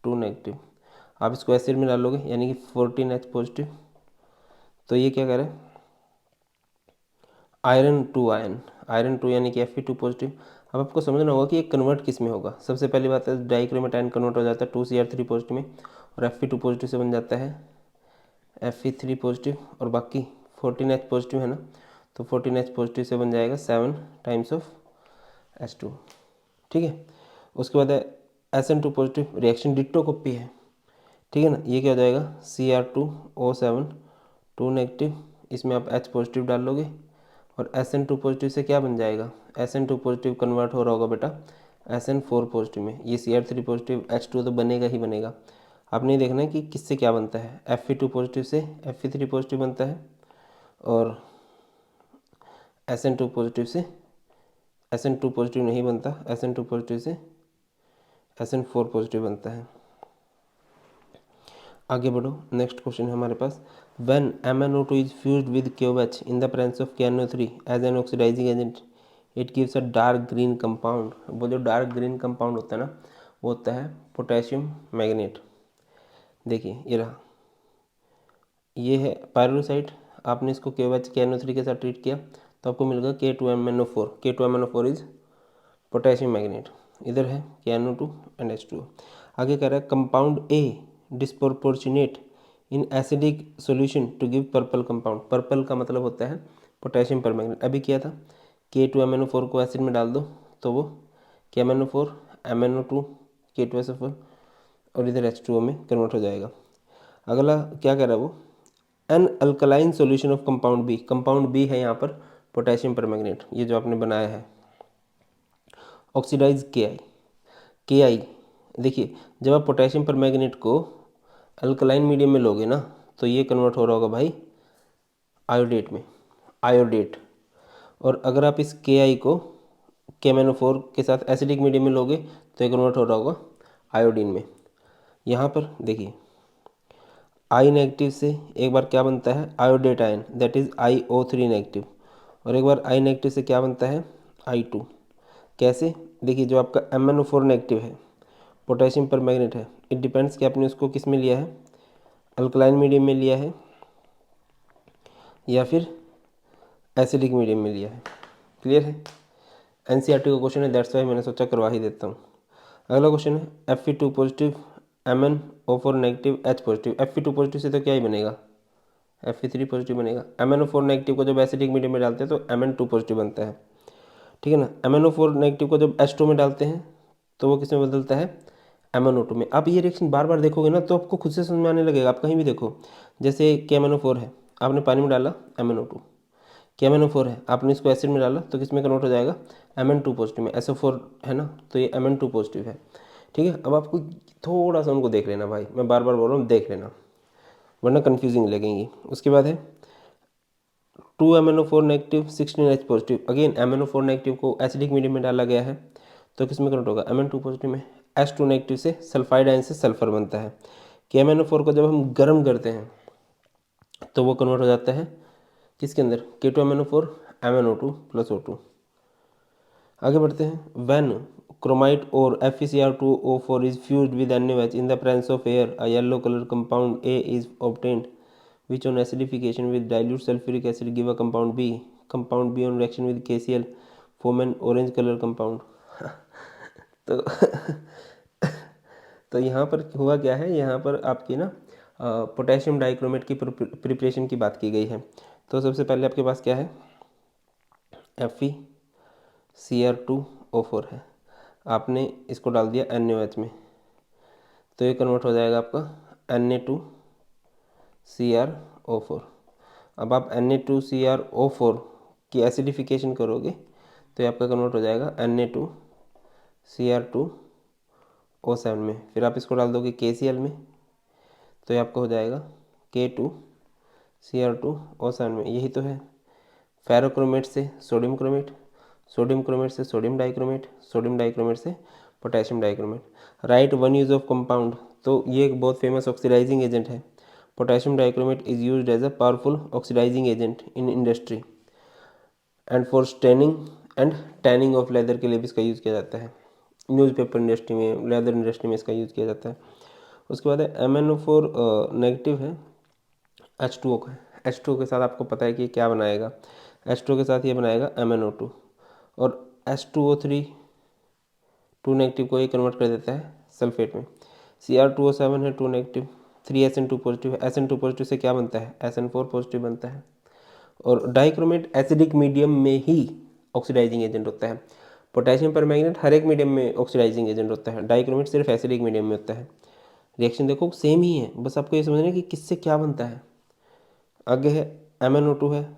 2 नेगेटिव। आप इसको एसिड में डालोगे यानी कि 14H पॉजिटिव, तो ये क्या करे, आयरन 2 आयन, आयरन 2 यानी कि Fe2 पॉजिटिव। अब आपको समझना होगा कि ये कन्वर्ट किस में होगा। सबसे पहली बात है डाइक्रोमेट आयन कन्वर्ट हो जाता है 2Cr3 पॉजिटिव में, और Fe2 पॉजिटिव से बन जाता है Fe3 पॉजिटिव, और बाकी 14H पॉजिटिव है ना, तो 14H पॉजिटिव से बन जाएगा 7 टाइम्स ऑफ H2, ठीक है। उसके बाद है Sn2 positive, reaction ditto copy है, ठीक है ना। ये क्या हो जाएगा, Cr2O7 2 नेगेटिव, इसमें आप H पॉजिटिव डाल लोगे, और Sn2 पॉजिटिव से क्या बन जाएगा, Sn2 पॉजिटिव कन्वर्ट हो रहा होगा बेटा Sn4 पॉजिटिव में। ये Cr3 पॉजिटिव H2 तो बनेगा ही बनेगा। आपने ये देखना है कि किससे क्या बनता है, Fe2 पॉजिटिव से Fe3 पॉजिटिव बनता है, और Sn2 पॉजिटिव से Sn2 पॉजिटिव नहीं बनता, Sn2 पॉजिटिव से Sn4 पॉजिटिव बनता है। आगे बढ़ो, नेक्स्ट क्वेश्चन है हमारे पास। When MnO2 is fused with KOH in the presence of KNO3 as an oxidising agent, it gives a dark green compound. वो जो डार्क ग्रीन कंपाउंड होता है ना, वो होता है पोटेशियम मैग्नेट। देखिए ये रहा, ये है पायरोसाइड, आपने इसको KOH KNO3 के साथ ट्रीट किया तो आपको मिल गया K2MnO4। K2MnO4 is potassium magnet. इधर है KNO2 एंड H2O। आगे कह रहा है compound A disproportionate in acidic solution to give purple compound. Purple का मतलब होता है पोटेशियम पर मैग्नेट। अभी किया था K2MnO4 को एसिड में डाल दो तो वो KMnO4 MnO2 K2SO4 और इधर H2O में कन्वर्ट हो जाएगा। अगला क्या कह रहा है वो, an alkaline solution of compound B. Compound B है यहाँ पर पोटेशियम पर मैग्नेट, ये जो आपने बनाया है, ऑक्सीडाइज के आई। देखिए जब आप पोटेशियम पर मैग्नेट को अल्कलाइन मीडियम में लोगे ना तो ये कन्वर्ट हो रहा होगा भाई आयोडेट में, आयोडेट। और अगर आप इस KI को KMnO4 के साथ एसिडिक मीडियम में लोगे तो ये कन्वर्ट हो रहा होगा आयोडीन में। यहाँ पर देखिए I नेगेटिव से एक बार क्या बनता है iodate ion, that is IO3 negative, और एक बार I नेगेटिव से क्या बनता है I2। कैसे, देखिए जो आपका MnO4 नेगेटिव है, पोटेशियम पर मैग्नेट है, इट डिपेंड्स कि आपने उसको किस में लिया है, अल्कलाइन मीडियम में लिया है या फिर एसिडिक मीडियम में लिया है। क्लियर है, NCERT का क्वेश्चन है, दैट्स वाई मैंने सोचा करवा ही देता हूँ। अगला क्वेश्चन है Fe2 positive MnO4 negative H positive. Fe2 positive से तो क्या ही बनेगा, Fe3 पॉजिटिव बनेगा। MnO4 नेगेटिव को जब एसिडिक मीडियम में डालते हैं तो Mn2 पॉजिटिव बनता है, ठीक है ना। MnO4 नेगेटिव को जब H2 में डालते हैं तो वो किस में बदलता है MnO2 में। आप ये रिएक्शन बार बार देखोगे ना तो आपको खुद से समझ में आने लगेगा। आप कहीं भी देखो, जैसे KMnO4 है, आपने पानी में डाला MnO2, KMnO4 है, आपने इसको एसिड में डाला तो किस में कन्वर्ट हो जाएगा Mn2 पॉजिटिव में। SO4 है ना, तो ये Mn2 पॉजिटिव है, ठीक है। अब आपको थोड़ा सा उनको देख लेना भाई, मैं बार बार बोल रहा हूँ देख लेना वरना कन्फ्यूजिंग लगेंगी। उसके बाद है 2MnO4 negative 16H positive. Again MnO4 negative को एसिडिक मीडियम में डाला गया है तो किस में कन्वर्ट होगा Mn2 पॉजिटिव में। H2 नेगेटिव से सल्फाइड आयन से सल्फर बनता है। KMnO4 को जब हम गर्म करते हैं तो वो कन्वर्ट हो जाता है किसके अंदर, K2MnO4 MnO2 प्लस O2। आगे बढ़ते हैं, व्हेन क्रोमाइट और FeCr2O4 is fused with NaOH in the presence of air, a yellow color compound A is obtained, which on acidification with dilute sulfuric acid give a compound B. Compound B on reaction with KCl form an orange color compound. तो तो यहाँ पर हुआ क्या है, यहाँ पर आपकी ना पोटेशियम डाइक्रोमेट की प्रिपरेशन की बात की गई है। तो सबसे पहले आपके पास क्या है FeCr2O4 है, आपने इसको डाल दिया NaOH में तो ये कन्वर्ट हो जाएगा आपका Na2Cr O4। अब आप Na2Cr O4 की एसिडिफिकेशन करोगे तो ये आपका कन्वर्ट हो जाएगा Na2Cr2O7 में। फिर आप इसको डाल दोगे KCl में तो ये आपका हो जाएगा K2Cr2O7 में। यही तो है, फेरोक्रोमेट से सोडियम क्रोमेट, सोडियम क्रोमेट से सोडियम डाइक्रोमेट, सोडियम डाइक्रोमेट से potassium dichromate. Write one use of compound, तो ये एक बहुत फेमस ऑक्सीडाइजिंग एजेंट है। Potassium dichromate is used as a powerful oxidising agent in industry and for staining and tanning of leather के लिए भी इसका यूज़ किया जाता है। न्यूज़पेपर इंडस्ट्री में, लेदर इंडस्ट्री में इसका यूज़ किया जाता है। उसके बाद है MnO4 नेगेटिव है, H2O का है। H2O के साथ आपको पता है कि क्या बनाएगा, H2O के साथ ये बनाएगा MnO2 और H2O3 2 नेगेटिव को ये कन्वर्ट कर देता है सल्फेट में। Cr2O7 है 2 नेगेटिव, 3SN2 पॉजिटिव है, SN2 पॉजिटिव से क्या बनता है SN4 पॉजिटिव बनता है। और डाइक्रोमेट एसिडिक मीडियम में ही ऑक्सीडाइजिंग एजेंट होता है। पोटेशियम परमैंगनेट हर एक मीडियम में ऑक्सीडाइजिंग एजेंट होता है, डाइक्रोमेट सिर्फ एसिडिक मीडियम में होता है। रिएक्शन देखो सेम ही है, बस आपको ये समझना है कि किससे क्या बनता है। आगे है MnO2 है,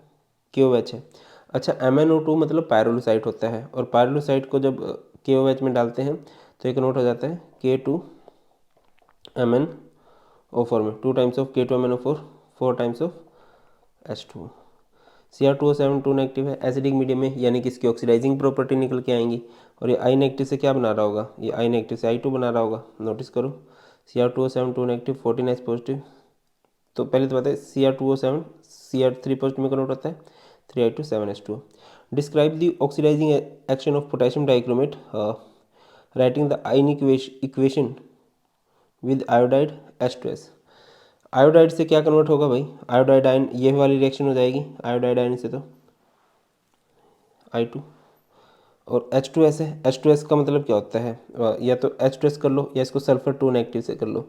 KOH है। अच्छा MnO2 मतलब पायरोलुसाइट होता है और पायरोलुसाइट को जब KOH में डालते हैं तो ये कन्वर्ट हो जाता है K2MnO4 में, 2 times of K2MnO4 4 times of H2। Cr2O7 2 negative है एसिडिक मीडियम में, यानी कि इसकी ऑक्सीडाइजिंग प्रॉपर्टी निकल के आएंगी। और ये I नेगेटिव से क्या बना रहा होगा, ये I नेगेटिव से I2 बना रहा होगा। नोटिस करो Cr2O7 2 नेगेटिव 14H पॉजिटिव। तो पहले तो बताए Cr2O7 Cr3 पॉजिटिव में कन्वर्ट होता है 3I2 7H2। Describe the oxidising action of potassium dichromate writing the ionic equation with iodide H2S। Iodide से क्या कन्वर्ट होगा भाई, आयोडाइड आयन, ये वाली रिएक्शन हो जाएगी आयोडाइड आयन से तो I2। और H2S है, H2S का मतलब क्या होता है, या तो H2S कर लो या इसको सल्फर 2 नेगेटिव से कर लो।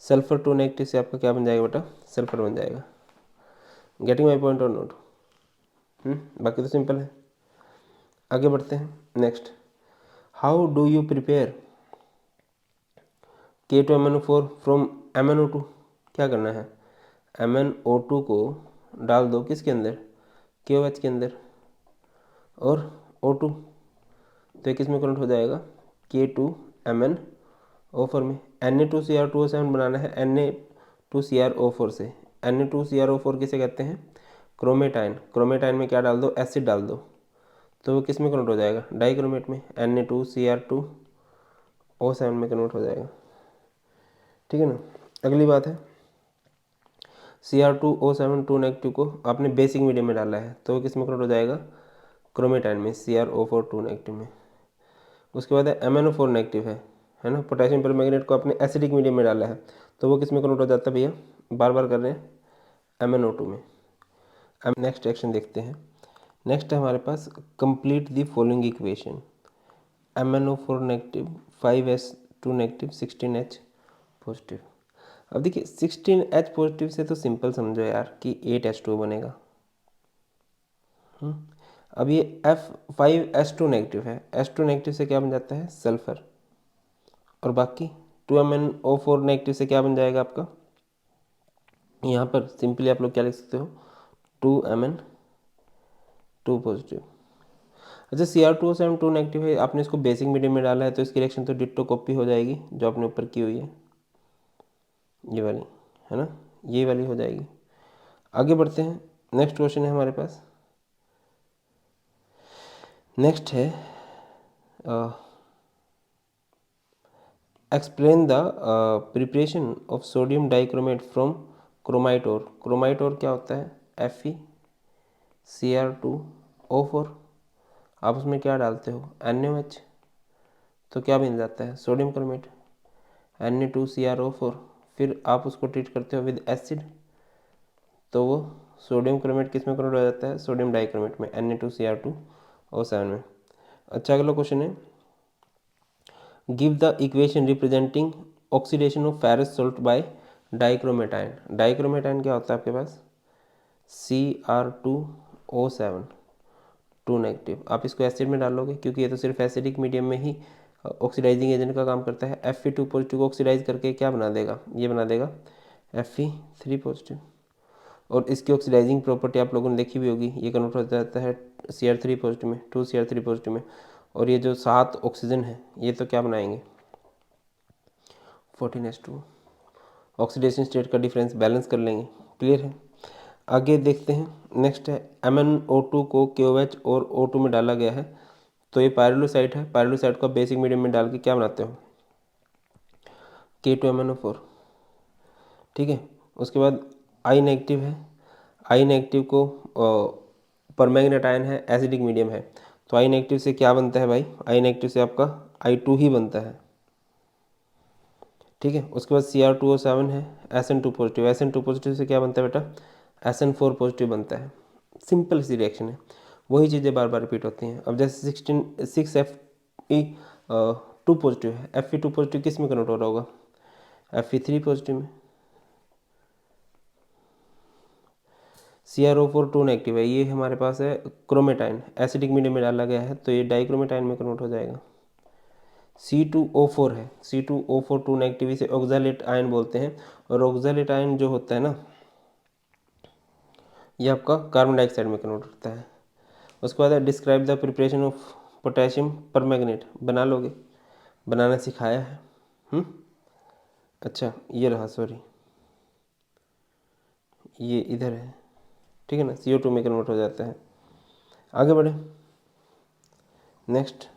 सल्फर 2 नेगेटिव से आपका क्या बन जाएगा बेटा, सल्फर बन जाएगा। गेटिंग माई पॉइंट और नोट। बाकी तो सिंपल है। आगे बढ़ते हैं next, how do you prepare K2MnO4 from MnO2। क्या करना है, MnO2 को डाल दो किसके अंदर, KOH के अंदर और O2, तो किस में कन्वर्ट हो जाएगा K2MnO4 में। Na2Cr2O7 बनाना है Na2CrO4 से। Na2CrO4 किसे कहते हैं, क्रोमेटाइन, क्रोमेटाइन में क्या डाल दो, एसिड डाल दो, तो वो किस में कन्वर्ट हो जाएगा, डाइक्रोमेट में, Na2Cr2O7 में कन्वर्ट हो जाएगा। ठीक है ना। अगली बात है Cr2O7 2 नेगेटिव को आपने बेसिक मीडियम में डाला है, तो वो किस में कन्वर्ट हो जाएगा, क्रोमेटाइन में, CrO4 2 नेगेटिव में। उसके बाद है MnO4 नेगेटिव है ना, पोटेशियम परमैंगनेट को आपने एसिडिक मीडियम में डाला है, तो वो किस में कन्वर्ट हो जाता है भैया, बार बार कर रहे हैं, MnO2 में। अब नेक्स्ट एक्शन देखते हैं। नेक्स्ट है हमारे पास complete the following equation, MnO4 negative 5S2 negative 16H positive. अब देखिए 16H पॉजिटिव से तो सिंपल समझो यार कि 8H2 बनेगा। अब ये F5S2 नेगेटिव है, S2 नेगेटिव से क्या बन जाता है, सल्फर, और बाकी 2MnO4 नेगेटिव से क्या बन जाएगा आपका, यहाँ पर सिंपली आप लोग क्या लिख सकते हो, 2Mn2 पॉजिटिव। अच्छा Cr2O7 2 नेगेटिव है, आपने इसको बेसिक मीडियम में डाला है, तो इसकी रिएक्शन तो डिट्टो कॉपी हो जाएगी जो आपने ऊपर की हुई है, ये वाली है ना, ये वाली हो जाएगी। आगे बढ़ते हैं, नेक्स्ट क्वेश्चन है हमारे पास। नेक्स्ट है explain the preparation of sodium dichromate from chromite ore. Chromite ore क्या होता है, FeCr2O4, आप उसमें क्या डालते हो, NaOH, तो क्या बन जाता है, सोडियम क्रोमेट, Na2CrO4, फिर आप उसको ट्रीट करते हो विद एसिड, तो वो सोडियम क्रोमेट किस में कन्वर्ट हो जाता है, सोडियम डाइक्रोमेट में, Na2Cr2O7 में। अच्छा अगला क्वेश्चन है, give the equation representing oxidation of ferrous salt by dichromate ion. Dichromate ion क्या होता है आपके पास, Cr2O7 2 नेगेटिव, आप इसको एसिड में डालोगे क्योंकि ये तो सिर्फ एसिडिक मीडियम में ही ऑक्सीडाइजिंग एजेंट का काम करता है। Fe2 पॉजिटिव को ऑक्सीडाइज करके क्या बना देगा, ये बना देगा Fe3 पॉजिटिव, और इसकी ऑक्सीडाइजिंग प्रॉपर्टी आप लोगों ने देखी भी होगी, ये कन्वर्ट हो जाता है Cr3 पॉजिटिव में, 2Cr3 पॉजिटिव में, और ये जो 7 ऑक्सीजन है ये तो क्या बनाएंगे, 14H2, ऑक्सीडेशन स्टेट का डिफरेंस बैलेंस कर लेंगे। क्लियर है। आगे देखते हैं, नेक्स्ट है MnO2 को KOH और O2 में डाला गया है, तो ये पायरोलोसाइट है, पायरोलोसाइट को बेसिक मीडियम में डाल के क्या बनाते हो, K2MnO4। ठीक है। उसके बाद I नेगेटिव है, I नेगेटिव को परमैंगनेट आयन है, एसिडिक मीडियम है, तो I नेगेटिव से क्या बनता है भाई, I नेगेटिव से आपका I2 ही बनता है। ठीक है। उसके बाद Cr2O7 है, Sn2 पॉजिटिव, Sn2 पॉजिटिव से क्या बनता है बेटा, Sn4 पॉजिटिव बनता है। सिंपल सी रिएक्शन है, वही चीज़ें बार बार रिपीट होती हैं। अब जैसे 6Fe2 पॉजिटिव है, Fe2 पॉजिटिव किस में कन्वर्ट हो रहा होगा, Fe3 पॉजिटिव में। CrO4 2 नेगेटिव है, ये हमारे पास है क्रोमेटाइन, एसिडिक मीडियम में डाला गया है, तो ये डाइक्रोमेटाइन में कन्वर्ट हो जाएगा। C2O4 है, C2O4 2 नेगेटिव, इसे ऑक्सैलेट आयन बोलते हैं, और ऑक्सैलेट आयन जो होता है ना, ये आपका कार्बन डाइऑक्साइड में कन्वर्ट होता है। उसके बाद है describe the preparation of potassium permanganate, बना लोगे, बनाना सिखाया है। अच्छा ये रहा, सॉरी ये इधर है, ठीक है ना, CO2 में कन्वर्ट हो जाता है। आगे बढ़े, नेक्स्ट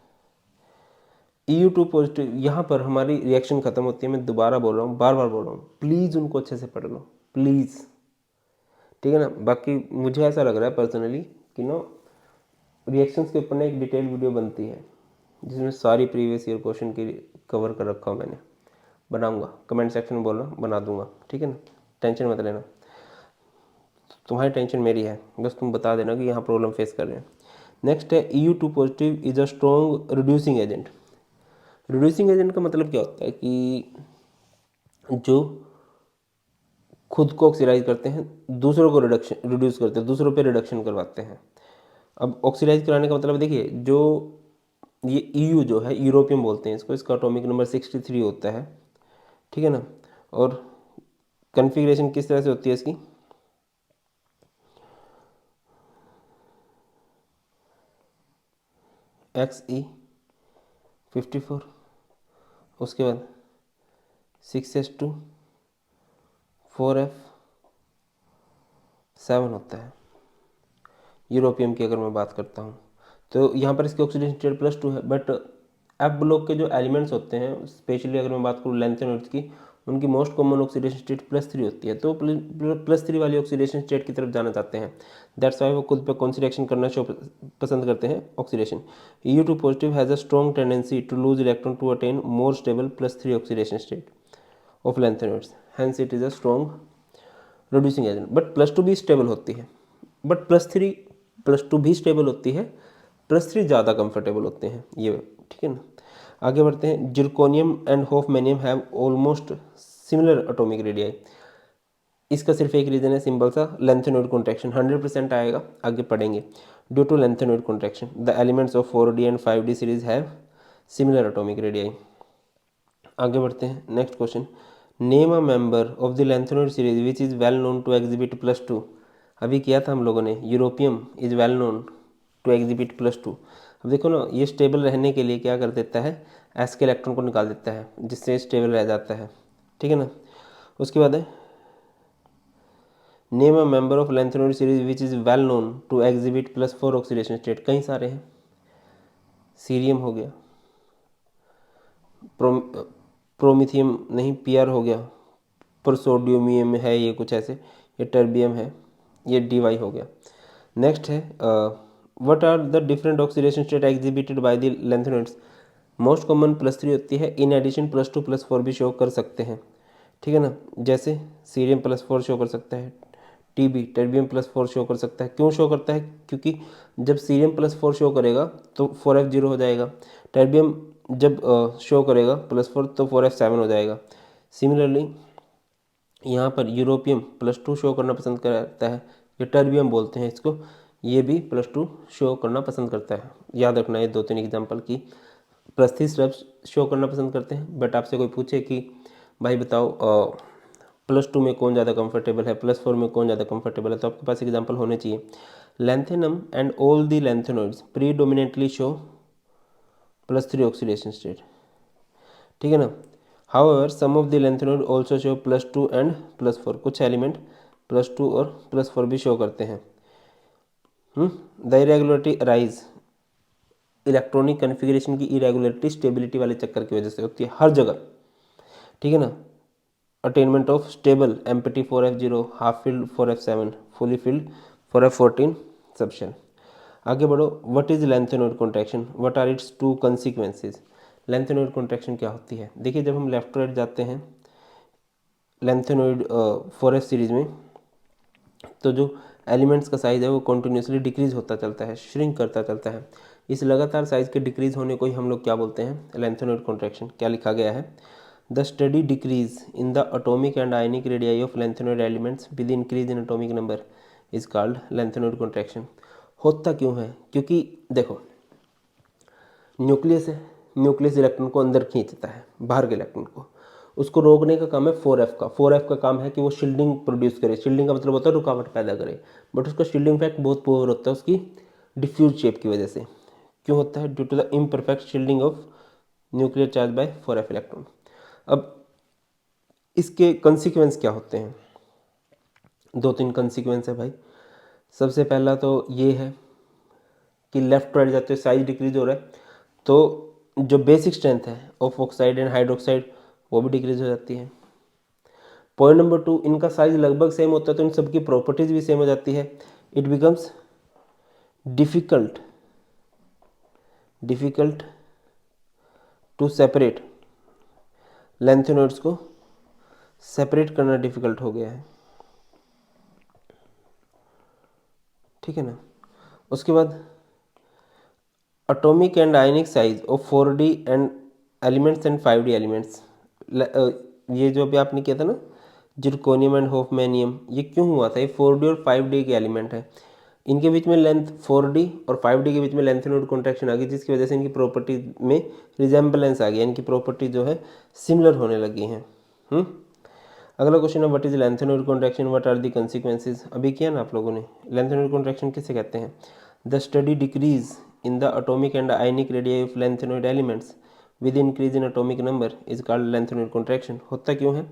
EU2 पॉजिटिव, यहाँ पर हमारी रिएक्शन खत्म होती है। मैं दोबारा बोल रहा हूँ, बार बार बोल रहा हूँ, प्लीज़ उनको अच्छे से पढ़ लो प्लीज़, ठीक है ना। बाकी मुझे ऐसा लग रहा है पर्सनली कि नो रिएक्शंस के ऊपर ना एक डिटेल वीडियो बनती है जिसमें सारी प्रीवियस ईयर क्वेश्चन की कवर कर रखा हूँ मैंने, बनाऊंगा, कमेंट सेक्शन में बोलना, बना दूंगा, ठीक है ना, टेंशन मत लेना, तुम्हारी टेंशन मेरी है, बस तुम बता देना कि यहाँ प्रॉब्लम फेस कर रहे हैं। नेक्स्ट है EU2 positive is a strong reducing agent. Reducing agent का मतलब क्या होता है कि जो खुद को ऑक्सीडाइज करते हैं, दूसरों को रिड्यूस करते हैं, दूसरों पे रिडक्शन करवाते हैं। अब ऑक्सीडाइज कराने का मतलब देखिए, जो ये EU जो है, यूरोपियम बोलते हैं इसको, इसका एटॉमिक नंबर 63 होता है, ठीक है ना। और कन्फिग्रेशन किस तरह से होती है इसकी, XE54, उसके बाद 6S2 4F7 होता है, यूरोपियम की अगर मैं बात करता हूँ तो यहाँ पर इसकी ऑक्सीडेशन स्टेट +2 है, बट एफ ब्लॉक के जो एलिमेंट्स होते हैं, स्पेशली अगर मैं बात करूँ लैंथेनॉइड्स की, उनकी मोस्ट कॉमन ऑक्सीडेशन स्टेट +3 होती है। तो +3 वाली ऑक्सीडेशन स्टेट की तरफ जाना चाहते हैं, दैट्स वाई वो खुद पे कौन सी रिएक्शन करना पसंद करते हैं, oxidation. EU2 positive has a strong tendency to lose electron to attain more stable +3 oxidation state of lanthanoids, hence it is a strong reducing agent. But +2 भी स्टेबल होती है, बट +2 भी स्टेबल होती है, +3 ज़्यादा कंफर्टेबल होते हैं ये, ठीक है ना। आगे बढ़ते हैं। Zirconium and hafnium have almost similar atomic radii. इसका सिर्फ एक रीज़न है, सिंपल सा, लेंथेनॉइड कॉन्ट्रैक्शन 100% आएगा, आगे पढ़ेंगे। Due to lanthanoid contraction the elements of 4D and 5D series have similar atomic radii. आगे बढ़ते हैं। Next question, name a member of the lanthanoid series which is well known to exhibit +2। अभी किया था हम लोगों ने, europium is well known to exhibit +2। अब देखो ना, ये स्टेबल रहने के लिए क्या कर देता है, एस के इलेक्ट्रॉन को निकाल देता है, जिससे स्टेबल रह जाता है, ठीक है ना। उसके बाद है, name a member of lanthanoid series which is well known to exhibit +4 oxidation state. कई सारे हैं, सीरियम हो गया, प्रोमिथियम नहीं, पीआर हो गया, प्रोसोडियम है ये कुछ ऐसे, ये टर्बियम है, ये DY हो गया। नेक्स्ट है, what are the different oxidation state exhibited by the lanthanoids. Most common +3 होती है, इन एडिशन +2 +4 भी शो कर सकते हैं, ठीक है ना। जैसे सीरियम +4 शो कर सकता है, TB टर्बियम +4 शो कर सकता है। क्यों शो करता है, क्योंकि जब सीरियम +4 शो करेगा तो 4F0 हो जाएगा, टर्बियम जब शो करेगा +4 तो 4F7 हो जाएगा। सिमिलरली यहाँ पर यूरोपियम +2 शो करना पसंद करता है, ये टर्बियम बोलते हैं इसको, ये भी +2 शो करना पसंद करता है। याद रखना ये 2-3 एग्जाम्पल की +3 स्टेप्स शो करना पसंद करते हैं। बट आपसे कोई पूछे कि भाई बताओ +2 में कौन ज़्यादा कंफर्टेबल है, +4 में कौन ज़्यादा कंफर्टेबल है, तो आपके पास एग्जाम्पल होने चाहिए। Lanthanum and all the lanthanoids predominantly show +3 oxidation state, ठीक है ना। However some of the lanthanoid also show +2 and +4। कुछ एलिमेंट +2 और +4 भी शो करते हैं। The irregularity arise, electronic configuration की इरेगुलरिटी स्टेबिलिटी वाले चक्कर की वजह से होती है हर जगह, ठीक है ना। Attainment of stable empty 4F0, half filled 4F7, fully filled 4F14 subshell. आगे बढ़ो। What is lanthanoid contraction, what are its 2 consequences. Lanthanoid contraction क्या होती है, देखिए जब हम लेफ्ट राइट जाते हैं लैंथेनॉइड 4F सीरीज में, तो जो एलिमेंट्स का साइज है वो कॉन्टिन्यूसली डिक्रीज होता चलता है, श्रिंक करता चलता है। इस लगातार साइज के डिक्रीज होने को ही हम लोग क्या बोलते हैं, लैंथेनॉइड कॉन्ट्रैक्शन। क्या लिखा गया है, the study decrease in the atomic and ionic radii of lanthanoid elements with increase in atomic number is called lanthanoid contraction. होता क्यों है, क्योंकि देखो न्यूक्लियस है, न्यूक्लियस इलेक्ट्रॉन को अंदर खींचता है, बाहर के इलेक्ट्रॉन को, उसको रोकने का काम है 4F का। 4F का काम है कि वो शील्डिंग प्रोड्यूस करे, शील्डिंग का मतलब होता है रुकावट पैदा करे, बट उसका शील्डिंग इफेक्ट बहुत पुअर होता है उसकी डिफ्यूज शेप की वजह से। क्यों होता है, due to the imperfect shielding of nuclear charge by 4F electron. अब इसके कंसिक्वेंस क्या होते हैं, 2-3 कंसिक्वेंस है भाई। सबसे पहला तो ये है कि लेफ्ट राइट जाते हुए साइज डिक्रीज हो रहा है, तो जो बेसिक स्ट्रेंथ है ऑफ ऑक्साइड एंड हाइड्रोक्साइड वो भी डिक्रीज हो जाती है। पॉइंट नंबर 2, इनका साइज लगभग सेम होता है तो इन सबकी प्रॉपर्टीज भी सेम हो जाती है। It becomes difficult to separate, lanthanoids को सेपरेट करना डिफिकल्ट हो गया है, ठीक है ना। उसके बाद atomic and ionic size of 4D and elements and 5D elements. ये जो अभी आपने किया था ना जिरकोनियम एंड होफमैनियम, ये क्यों हुआ था, ये 4D और 5D के एलिमेंट है, इनके बीच में लेंथ 4D और 5D के बीच में लैंथेनॉइड कॉन्ट्रैक्शन आ गई, जिसकी वजह से इनकी प्रॉपर्टी में रिजेम्बलेंस आ गया, इनकी प्रॉपर्टी जो है सिमिलर होने लगी हैं। अगला क्वेश्चन है, what is lanthanoid contraction, what are the consequences. अभी किया ना आप लोगों ने। लैंथेनॉइड कॉन्ट्रैक्शन किसे कहते हैं, the study decrease in the atomic and ionic radii of lanthanide elements with increase in atomic number is called lanthanide contraction। होता क्यों है,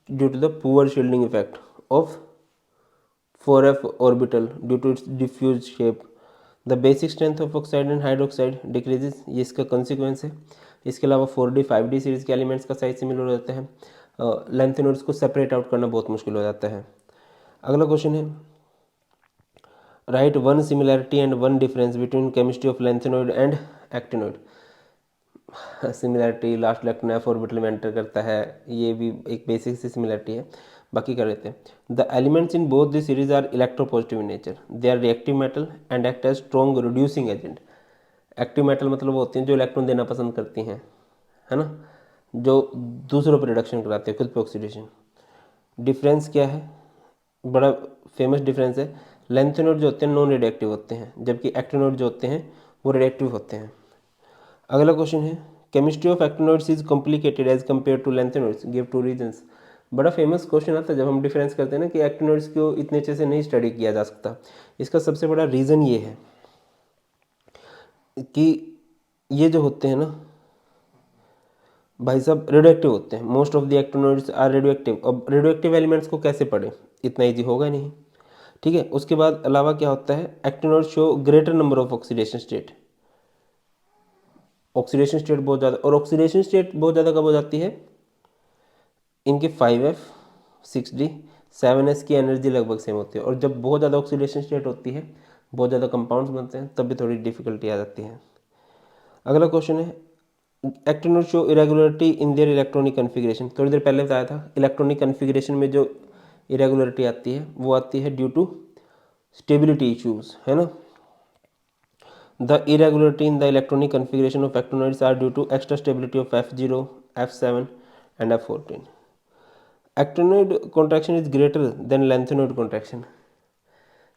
due to the poor shielding effect of 4f orbital due to its diffuse shape. The basic strength of oxide and hydroxide decreases, ये इसका consequence है। इसके अलावा 4d 5d series के elements का साइज सिमिलर हो जाता है। लैंथेनॉइड्स को सेपरेट आउट करना बहुत मुश्किल हो जाता है। अगला क्वेश्चन है, write one similarity and one difference between chemistry of lanthanoid and actinoid. Similarity last electron F orbital में एंटर करता है, ये भी एक बेसिक सी सिमिलैरिटी है। बाकी कर लेते हैं। The elements in both the series are electropositive in nature, they are reactive metal and act as strong reducing agent. Active metal मतलब वो होती हैं जो इलेक्ट्रॉन देना पसंद करती हैं, है ना, जो दूसरों पर रिडक्शन कराते हैं, खुद पे ऑक्सीडेशन। डिफरेंस क्या है, बड़ा फेमस डिफरेंस है, लैंथेनॉइड जो होते हैं नॉन रेडिएक्टिव होते हैं, जबकि एक्टिनॉइड जो होते हैं वो रेडिएक्टिव होते हैं। अगला क्वेश्चन है, chemistry of actinoids is complicated as compare to lanthanoids, give two reasons. बड़ा फेमस क्वेश्चन आता है जब हम डिफरेंस करते हैं ना कि एक्टिनॉइड्स को इतने अच्छे से नहीं स्टडी किया जा सकता। इसका सबसे बड़ा रीज़न ये है कि ये जो होते हैं ना भाई साहब रेडियोएक्टिव होते हैं। Most of the actinoids are radioactive. अब रेडियोएक्टिव एलिमेंट्स को कैसे पढ़े, इतना ईजी होगा नहीं, ठीक है। उसके बाद अलावा क्या होता है, actinoids show greater number of oxidation state. Oxidation state बहुत ज़्यादा, और ऑक्सीडेशन स्टेट बहुत ज़्यादा कब हो जाती है, इनके 5f 6d 7s की एनर्जी लगभग सेम होती है, और जब बहुत ज़्यादा ऑक्सीडेशन स्टेट होती है, बहुत ज़्यादा कंपाउंड्स बनते हैं, तब भी थोड़ी डिफिकल्टी आ जाती है। अगला क्वेश्चन है, actinoid show irregularity in their electronic configuration. थोड़ी देर पहले बताया था, इलेक्ट्रॉनिक कन्फिग्रेशन में जो इरेगुलरिटी आती है वो आती है ड्यू टू स्टेबिलिटी इश्यूज, है ना। The irregularity in the electronic configuration of actinoids are due to extra stability of F0 F7 and F14। Actinoid contraction is greater than lanthanoid contraction.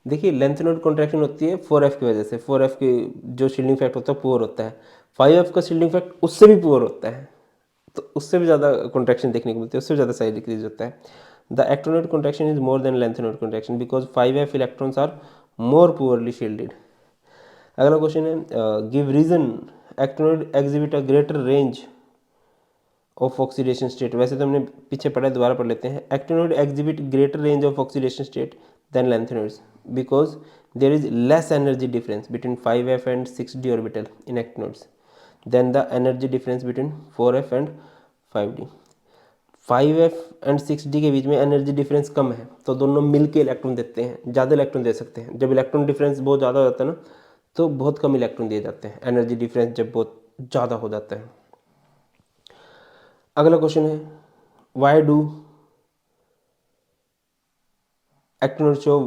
देखिए लैंथेनॉइड कॉन्ट्रैक्शन होती है 4f की वजह से, 4f की जो शील्डिंग फैक्ट होता है पुअर होता है, 5f का शील्डिंग फैक्ट उससे भी पुअर होता है, तो उससे भी ज़्यादा कॉन्ट्रैक्शन देखने को मिलती है, उससे भी ज़्यादा साइज डिक्रीज होता है। The actinoid contraction is more than lanthanoid contraction because 5f electrons are more poorly shielded. अगला क्वेश्चन है, give reason actinoid exhibit a greater range of oxidation state. वैसे तो हमने पीछे पढ़ा है, दोबारा पढ़ लेते हैं। Actinoid exhibit greater range of oxidation state than lanthanoids because there is less energy difference between 5f and 6d orbital in actinoids than the energy difference between 4f and 5d। 5f and 6d के बीच में energy difference कम है, तो दोनों मिलके electron देते हैं, ज़्यादा electron दे सकते हैं। जब इलेक्ट्रॉन डिफरेंस बहुत ज़्यादा हो जाता है ना, तो बहुत कम इलेक्ट्रॉन दिए जाते हैं, एनर्जी डिफरेंस जब बहुत ज़्यादा हो जाता है। अगला क्वेश्चन है, why do actinoid show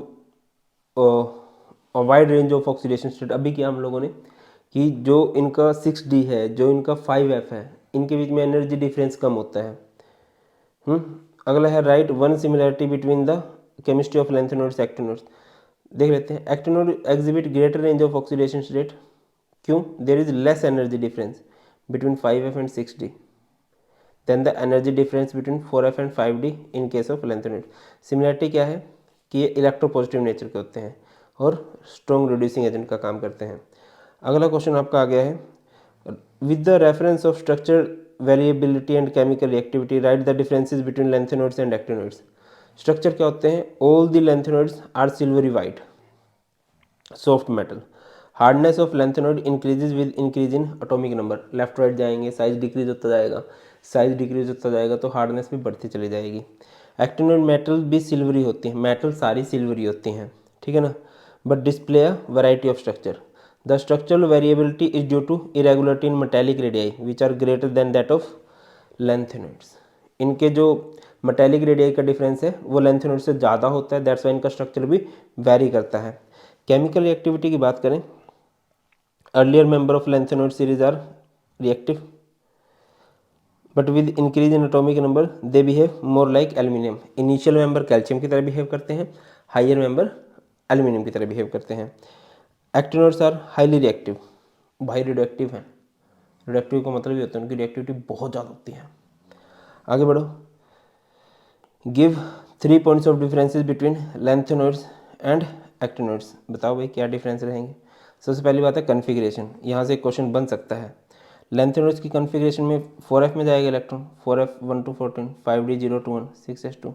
wide range of oxidation state. अभी किया हम लोगों ने कि जो इनका 6d है, जो इनका 5f है, इनके बीच में एनर्जी डिफरेंस कम होता है। अगला है, write one similarity between the chemistry of lanthanoids actinoids. देख लेते हैं, actinoid exhibit greater range of oxidation state, क्यों, there is less energy difference between 5f and 6d than the energy difference between 4f and 5d in case of lanthanoid. Similarity क्या है कि ये electropositive nature के होते हैं और strong reducing agent का काम करते हैं। अगला क्वेश्चन आपका आ गया है, with the reference of structure variability and chemical reactivity write the differences between lanthanoids and actinoids. Structure क्या होते हैं, all the lanthanoids are silvery white soft metal. Hardness of lanthanoid increases with increase in atomic number. Left right जाएंगे, size decrease होता जाएगा, size decrease होता जाएगा तो hardness भी बढ़ती चली जाएगी। एक्टिनॉइड मेटल भी सिल्वरी होती हैं, मेटल सारी सिल्वरी होती हैं, ठीक है ना, but display a variety of structure. The structural variability is due to irregularity in metallic radii which are greater than that of lanthanoids. इनके जो मेटेलिक रेडियाई का डिफरेंस है वो लैंथेनॉइड से ज़्यादा होता है, दैट्स वाई इनका स्ट्रक्चर भी वेरी करता है। केमिकल रिएक्टिविटी की बात करें, earlier member of lanthanoid series are reactive but with increase in atomic number they behave more like aluminium. Initial member calcium की तरह बिहेव करते हैं, हाइयर मेंबर एल्यूमिनियम की तरह बिहेव करते हैं। एक्टिनॉइड्स आर हाईली रिएक्टिव, भाई रिडक्टिव हैं। रिडक्टिव का मतलब ये होता है उनकी रिएक्टिविटी बहुत ज़्यादा होती है। आगे बढ़ो, give 3 points of differences between lanthanoids and actinoids. बताओ भाई क्या डिफरेंस रहेंगे। सबसे पहली बात है कन्फिग्रेशन, यहाँ से एक क्वेश्चन बन सकता है। लैंथेनॉइड्स की कन्फिग्रेशन में 4f में जाएगा electron, 4f 1 to 14, 5d 0 to 1, 6s2,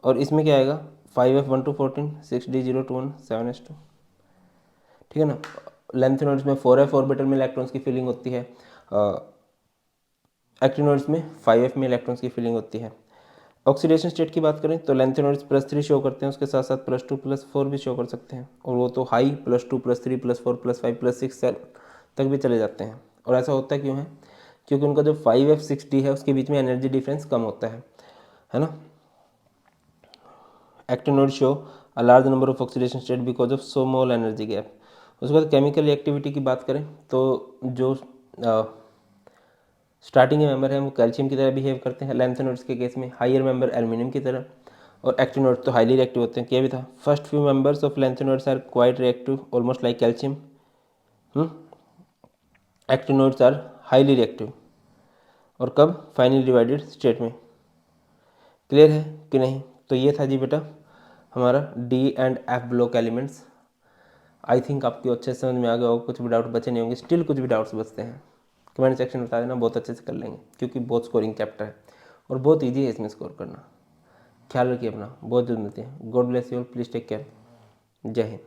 और इसमें क्या आएगा 5f1 to 14, 6d0 to 1, 7s2, ठीक है ना। लैंथेनॉइड्स में 4f ऑर्बिटल में इलेक्ट्रॉन्स की फिलिंग होती है, एक्टिनॉइड्स में 5f में इलेक्ट्रॉन्स की फिलिंग होती है। ऑक्सीडेशन स्टेट की बात करें तो लैंथेनॉइड्स +3 शो करते हैं, उसके साथ साथ +2 +4 भी शो कर सकते हैं, और वो तो हाई +2 +3 +4 +5 +6 तक भी चले जाते हैं। और ऐसा होता क्यों है? क्योंकि उनका जो 5f 6d है उसके बीच में एनर्जी डिफरेंस कम होता है ना। Actinoid show a large number of oxidation state because of small energy gap. उसके बाद केमिकल एक्टिविटी की बात करें तो जो स्टार्टिंग के मेंबर हैं वो कैल्शियम की तरह बिहेव करते हैं लैंथेनॉइड्स के केस में, हायर मेंबर एल्यूमिनियम की तरह, और एक्टिनॉइड्स तो हाईली रिएक्टिव होते हैं। क्या भी था, first few members of lanthanoids are quite reactive almost like calcium, actinoids are highly reactive, और कब? फाइनली डिवाइडेड स्टेट में। क्लियर है कि नहीं? तो ये था जी बेटा हमारा D and F block elements. I think आपको अच्छे से समझ में आ गया होगा, कुछ भी डाउट बचे नहीं होंगे। स्टिल कुछ भी डाउट्स बचते हैं कमेंट सेक्शन में बता देना, बहुत अच्छे से कर लेंगे, क्योंकि बहुत स्कोरिंग चैप्टर है और बहुत ईजी है इसमें स्कोर करना। ख्याल रखिए अपना, बहुत जरूरत है। God bless you all, please take care. जय हिंद।